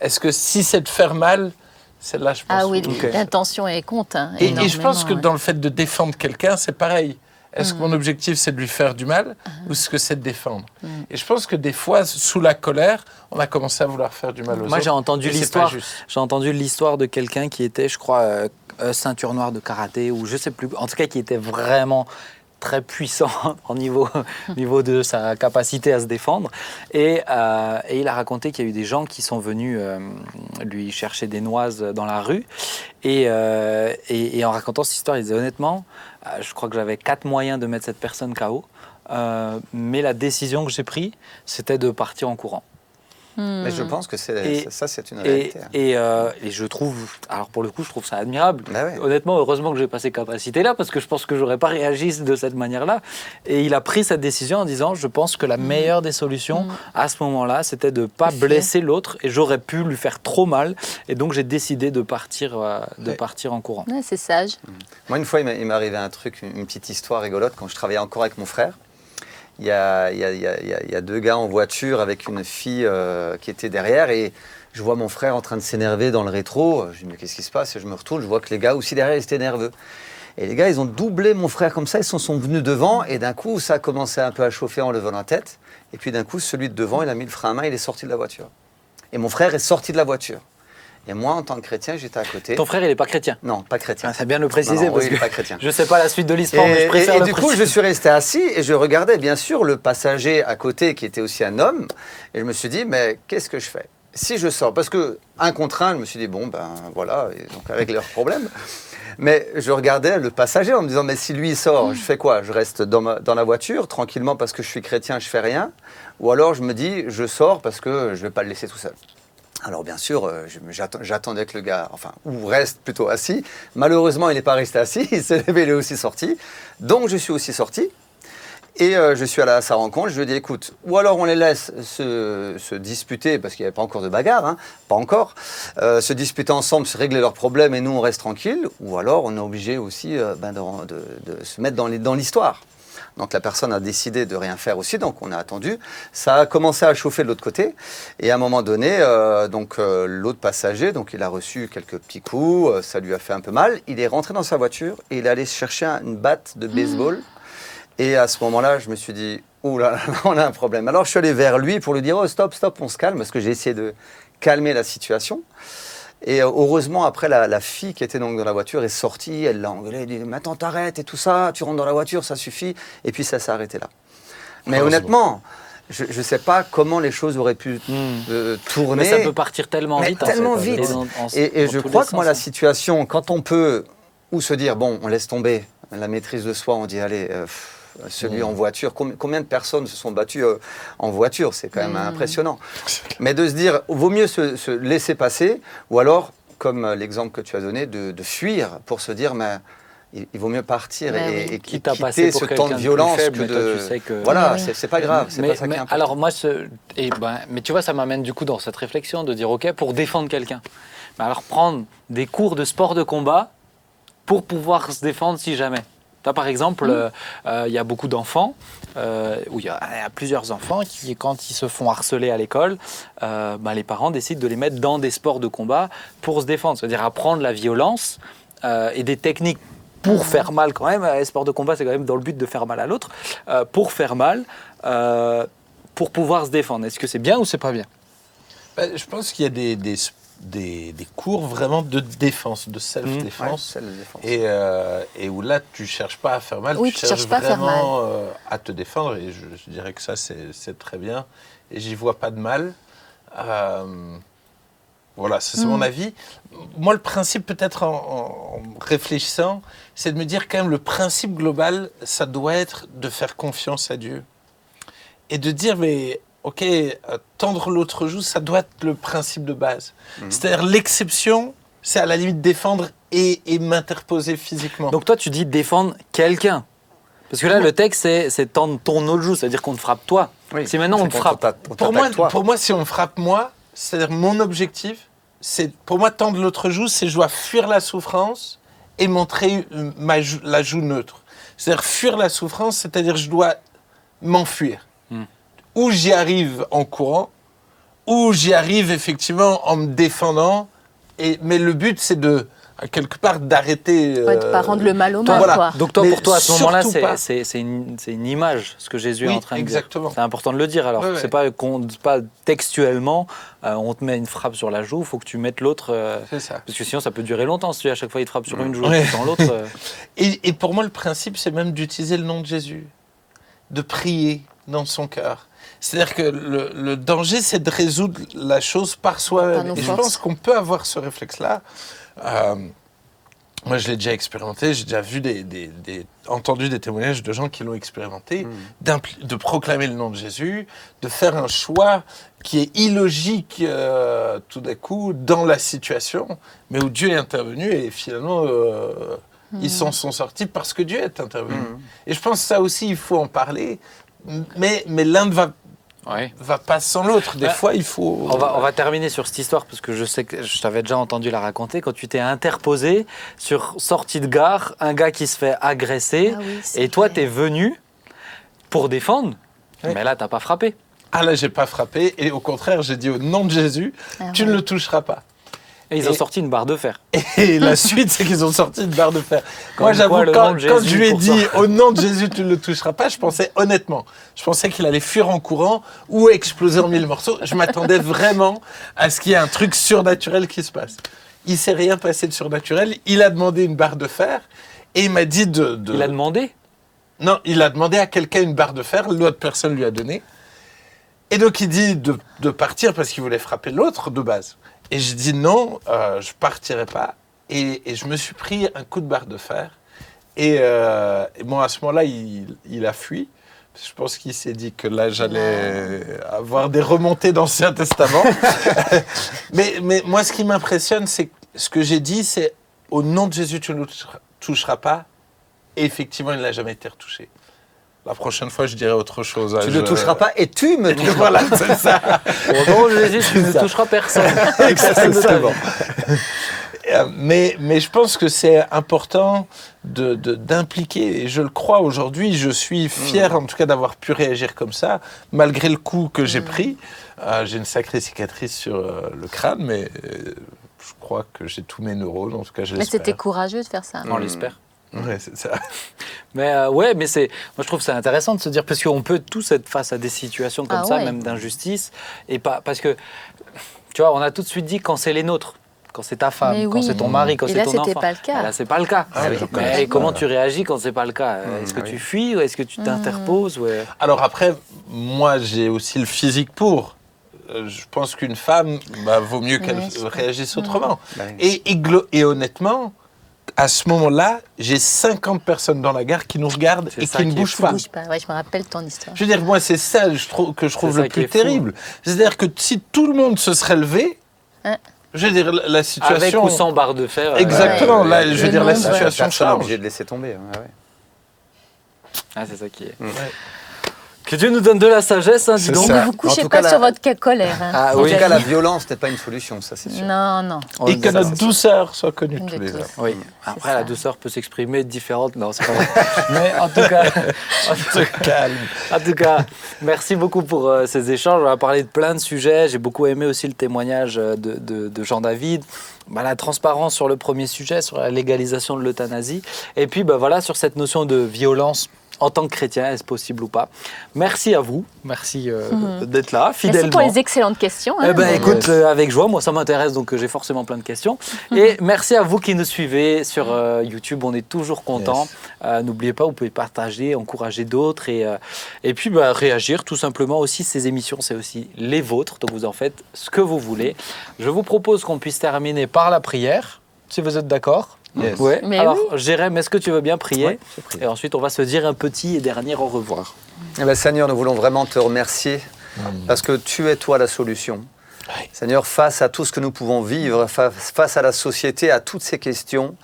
Est-ce que si c'est de faire mal, c'est là, je pense. Ah oui, l'intention est compte. Hein, et je pense que dans le fait de défendre quelqu'un, c'est pareil. Est-ce que mon objectif, c'est de lui faire du mal ou est-ce que c'est de défendre Et je pense que des fois, sous la colère, on a commencé à vouloir faire du mal aux autres. Moi, j'ai entendu l'histoire de quelqu'un qui était, je crois, ceinture noire de karaté ou je sais plus. En tout cas, qui était vraiment très puissant au niveau de sa capacité à se défendre. Et il a raconté qu'il y a eu des gens qui sont venus lui chercher des noises dans la rue. Et en racontant cette histoire, il disait honnêtement, je crois que j'avais 4 moyens de mettre cette personne KO. Mais la décision que j'ai prise, c'était de partir en courant. Mais je pense que c'est une réalité. Et je trouve, alors pour le coup, je trouve ça admirable. Ouais. Honnêtement, heureusement que j'ai pas ces capacités-là, parce que je pense que j'aurais pas réagi de cette manière-là. Et il a pris cette décision en disant, je pense que la meilleure des solutions à ce moment-là, c'était de pas blesser l'autre, et j'aurais pu lui faire trop mal. Et donc j'ai décidé de partir en courant. Ouais, c'est sage. Moi, une fois, il m'est arrivé un truc, une petite histoire rigolote, quand je travaillais encore avec mon frère. Il y a 2 gars en voiture avec une fille qui était derrière et je vois mon frère en train de s'énerver dans le rétro. Je me dis mais qu'est-ce qui se passe ? Et je me retourne, je vois que les gars aussi derrière ils étaient nerveux. Et les gars, ils ont doublé mon frère comme ça, ils sont venus devant, et d'un coup, ça a commencé un peu à chauffer en levant la tête. Et puis d'un coup, celui de devant, il a mis le frein à main, il est sorti de la voiture. Et mon frère est sorti de la voiture. Et moi, en tant que chrétien, j'étais à côté. Ton frère, il n'est pas chrétien? Non, pas chrétien. Ah, c'est bien de le préciser, Non, parce oui, il que n'est pas chrétien. je ne sais pas la suite de l'histoire, mais je préfère le du coup, préciser. je suis resté assis et je regardais bien sûr le passager à côté qui était aussi un homme. Et je me suis dit, mais qu'est-ce que je fais? Si je sors, parce que un contre un, je me suis dit, bon, ben voilà, et donc avec leurs problèmes. Mais je regardais le passager en me disant, mais si lui sort, je fais quoi? Je reste dans la voiture, tranquillement, parce que je suis chrétien, je fais rien. Ou alors je me dis, je sors parce que je ne vais pas le laisser tout seul. Alors bien sûr, j'attendais que le gars, enfin, ou reste plutôt assis. Malheureusement, il n'est pas resté assis, il s'est levé, il est aussi sorti. Donc je suis aussi sorti. Et je suis allé à sa rencontre, je lui ai dit, écoute, ou alors on les laisse se disputer, parce qu'il n'y avait pas encore de bagarre, hein, pas encore, se disputer ensemble, se régler leurs problèmes, et nous on reste tranquille, ou alors on est obligé aussi de se mettre dans l'histoire. Donc la personne a décidé de rien faire aussi, donc on a attendu. Ça a commencé à chauffer de l'autre côté, et à un moment donné, l'autre passager, donc il a reçu quelques petits coups, ça lui a fait un peu mal. Il est rentré dans sa voiture et il est allé chercher une batte de baseball. Et à ce moment-là, je me suis dit, ouh là, on a un problème. Alors je suis allé vers lui pour lui dire, oh stop, on se calme, parce que j'ai essayé de calmer la situation. Et heureusement, après, la fille qui était donc dans la voiture est sortie, elle l'a engueulé, elle dit, mais attends, t'arrêtes et tout ça, tu rentres dans la voiture, ça suffit. Et puis ça s'est arrêté là. Mais honnêtement, je ne sais pas comment les choses auraient pu tourner. Mais ça peut partir tellement vite. Tellement vite. Et je crois que moi, la situation, situation, quand on peut, ou se dire, bon, on laisse tomber la maîtrise de soi, on dit, allez, celui en voiture, combien de personnes se sont battues en voiture? C'est quand même impressionnant. Mais de se dire, vaut mieux se laisser passer, ou alors, comme l'exemple que tu as donné, de fuir pour se dire, mais il vaut mieux partir et quitter ce temps de violence faible, que de... tu sais que... Voilà, c'est pas grave, c'est pas ça qui est important. Alors moi, mais tu vois, ça m'amène du coup dans cette réflexion de dire, ok, pour défendre quelqu'un, mais alors prendre des cours de sport de combat pour pouvoir se défendre si jamais. As, par exemple, il y a beaucoup d'enfants, où il y a plusieurs enfants qui, quand ils se font harceler à l'école, les parents décident de les mettre dans des sports de combat pour se défendre. C'est-à-dire apprendre la violence et des techniques pour faire mal quand même. Les sports de combat, c'est quand même dans le but de faire mal à l'autre. Pour faire mal, pour pouvoir se défendre. Est-ce que c'est bien ou c'est pas bien? Je pense qu'il y a des cours vraiment de défense, de self-défense, et où là tu cherches pas à faire mal, oui, tu cherches vraiment à te défendre, et je dirais que ça c'est très bien, et j'y vois pas de mal. Voilà, c'est mon avis. Moi, le principe, peut-être en réfléchissant, c'est de me dire quand même, le principe global, ça doit être de faire confiance à Dieu, et de dire, mais ok, tendre l'autre joue, ça doit être le principe de base. C'est-à-dire l'exception, c'est à la limite défendre et m'interposer physiquement. Donc toi, tu dis défendre quelqu'un. Parce que là, le texte, c'est tendre ton autre joue, c'est-à-dire qu'on te frappe toi. Oui, si maintenant on te frappe... Pour moi, si on me frappe moi, c'est-à-dire mon objectif, c'est pour moi tendre l'autre joue, c'est je dois fuir la souffrance et montrer la joue neutre. C'est-à-dire fuir la souffrance, c'est-à-dire je dois m'enfuir. Ou j'y arrive en courant, ou j'y arrive effectivement en me défendant. Mais le but, c'est quelque part, d'arrêter... de ne pas rendre le mal au mal. Voilà. Quoi. Donc toi, pour toi, à ce moment-là, c'est une une image, ce que Jésus est en train de exactement. dire. C'est important de le dire. Alors, c'est pas textuellement, on te met une frappe sur la joue, il faut que tu mettes l'autre... c'est ça. Parce que sinon, ça peut durer longtemps. Si à chaque fois, il te frappe sur une joue, dans l'autre... Et pour moi, le principe, c'est même d'utiliser le nom de Jésus, de prier dans son cœur. C'est-à-dire que le danger, c'est de résoudre la chose par soi-même. Et je pense qu'on peut avoir ce réflexe-là. Moi, je l'ai déjà expérimenté. J'ai déjà vu entendu des témoignages de gens qui l'ont expérimenté, de proclamer le nom de Jésus, de faire un choix qui est illogique tout d'un coup dans la situation, mais où Dieu est intervenu et finalement... ils s'en sont sortis parce que Dieu est intervenu. Et je pense que ça aussi, il faut en parler. Mais l'un ne va pas sans l'autre. Des fois, il faut... On va terminer sur cette histoire, parce que je sais que je t'avais déjà entendu la raconter, quand tu t'es interposé sur sortie de gare, un gars qui se fait agresser, et toi, tu es venu pour défendre, mais là, tu n'as pas frappé. Ah là, j'ai pas frappé, et au contraire, j'ai dit au nom de Jésus, tu ne le toucheras pas. Et ils ont sorti une barre de fer. Et la suite, c'est qu'ils ont sorti une barre de fer. Comme Moi, j'avoue, quoi, le quand nom de je Jésus lui ai pour dit ça. au nom de Jésus, tu ne le toucheras pas, je pensais honnêtement, qu'il allait fuir en courant ou exploser en mille morceaux. Je m'attendais vraiment à ce qu'il y ait un truc surnaturel qui se passe. Il ne s'est rien passé de surnaturel. Il a demandé une barre de fer et il m'a dit de... Il a demandé. Non, il a demandé à quelqu'un une barre de fer, l'autre personne lui a donné. Et donc il dit de partir parce qu'il voulait frapper l'autre de base. Et je dis non, je partirai pas. Et je me suis pris un coup de barre de fer. Et bon, à ce moment-là, il a fui. Je pense qu'il s'est dit que là, j'allais avoir des remontées d'Ancien Testament. mais moi, ce qui m'impressionne, c'est que ce que j'ai dit, c'est au nom de Jésus, tu ne toucheras pas. Et effectivement, il ne l'a jamais été retouché. La prochaine fois, je dirai autre chose. Tu ne toucheras pas et tu me toucheras. Voilà, c'est ça. Au nom de Jésus, tu ne toucheras personne. Exactement. Mais je pense que c'est important d'impliquer, et je le crois aujourd'hui, je suis fier en tout cas d'avoir pu réagir comme ça, malgré le coup que j'ai pris. J'ai une sacrée cicatrice sur le crâne, mais je crois que j'ai tous mes neurones, en tout cas je Mais l'espère. c'était courageux de faire ça. On l'espère. Ouais, c'est ça. Mais ouais, mais moi je trouve ça intéressant de se dire, parce qu'on peut tous être face à des situations comme ça, ouais. même d'injustice, et pas parce que, tu vois, on a tout de suite dit quand c'est les nôtres, quand c'est ta femme, Mais quand oui. c'est ton mari, quand Et c'est là, ton c'était enfant. pas le cas. Et là, c'est pas le cas. Ah oui, Mais comment tu réagis quand c'est pas le cas? Est-ce que oui. tu fuis ou est-ce que tu t'interposes Alors après, moi j'ai aussi le physique pour. Je pense qu'une femme, vaut mieux qu'elle Ouais, réagisse autrement. Bah oui. Et honnêtement, à ce moment-là, j'ai 50 personnes dans la gare qui nous regardent C'est et ça qui ne qui est bougent fou. pas. Bouge pas. Ouais, je me rappelle ton histoire. Je veux dire, moi, c'est ça que je trouve C'est ça le qui est plus fou. terrible. C'est-à-dire que si tout le monde se serait levé, Hein. je veux dire, la situation... Avec ou sans barre de fer. Exactement, Ouais. là, je veux Le dire, la nombre, ouais. situation Personne n'est change. obligé de laisser tomber. Ouais, ouais. Ah, c'est ça qui est. Ouais. Que Dieu nous donne de la sagesse, hein, dis C'est donc. ça. Ne vous En couchez tout pas cas, sur la- votre colère. Hein. Ah, En oui. tout cas, la violence n'est pas une solution, ça c'est sûr. Non, non. Et que notre douceur soit connue de De tous les tous. hommes. Oui. Après, ça. la douceur peut s'exprimer différente. Non, c'est pas vrai. Mais en tout cas, merci beaucoup pour ces échanges. On a parlé de plein de sujets. J'ai beaucoup aimé aussi le témoignage de Jean-David. La transparence sur le premier sujet, sur la légalisation de l'euthanasie. Et puis, voilà, sur cette notion de violence en tant que chrétien, est-ce possible ou pas? Merci à vous. Merci d'être là, fidèlement. Merci pour les excellentes questions. Hein. Eh ben, écoute, avec joie, moi ça m'intéresse, donc j'ai forcément plein de questions. Et merci à vous qui nous suivez sur YouTube, on est toujours contents. N'oubliez pas, vous pouvez partager, encourager d'autres et puis réagir tout simplement aussi. Ces émissions, c'est aussi les vôtres, donc vous en faites ce que vous voulez. Je vous propose qu'on puisse terminer par la prière, si vous êtes d'accord. Yes. Ouais. Mais Alors, oui. Jérém, est-ce que tu veux bien prier? Ouais, je prie. Et ensuite, on va se dire un petit et dernier au revoir. Eh bien, Seigneur, nous voulons vraiment te remercier parce que tu es toi la solution. Oui. Seigneur, face à tout ce que nous pouvons vivre, face à la société, à toutes ces questions,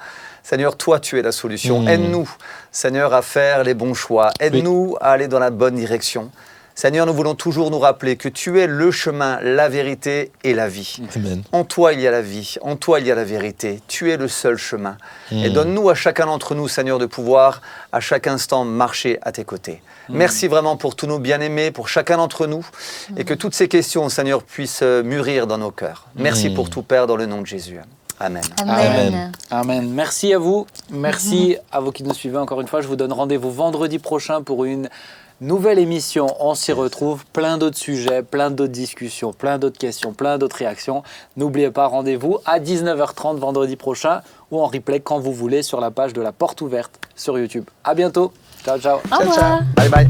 Seigneur, toi, tu es la solution. Aide-nous, Seigneur, à faire les bons choix. Aide-nous à aller dans la bonne direction. Seigneur, nous voulons toujours nous rappeler que tu es le chemin, la vérité et la vie. Amen. En toi, il y a la vie. En toi, il y a la vérité. Tu es le seul chemin. Et donne-nous à chacun d'entre nous, Seigneur, de pouvoir à chaque instant marcher à tes côtés. Merci vraiment pour tous nos bien-aimés, pour chacun d'entre nous. Et que toutes ces questions, Seigneur, puissent mûrir dans nos cœurs. Merci pour tout, Père, dans le nom de Jésus. Amen. Amen. Amen. Merci à vous. Merci à vous qui nous suivez encore une fois. Je vous donne rendez-vous vendredi prochain pour une nouvelle émission. On s'y retrouve. Plein d'autres sujets, plein d'autres discussions, plein d'autres questions, plein d'autres réactions. N'oubliez pas, rendez-vous à 19h30 vendredi prochain ou en replay quand vous voulez sur la page de la Porte Ouverte sur YouTube. À bientôt. Ciao, ciao. Au revoir. Bye bye.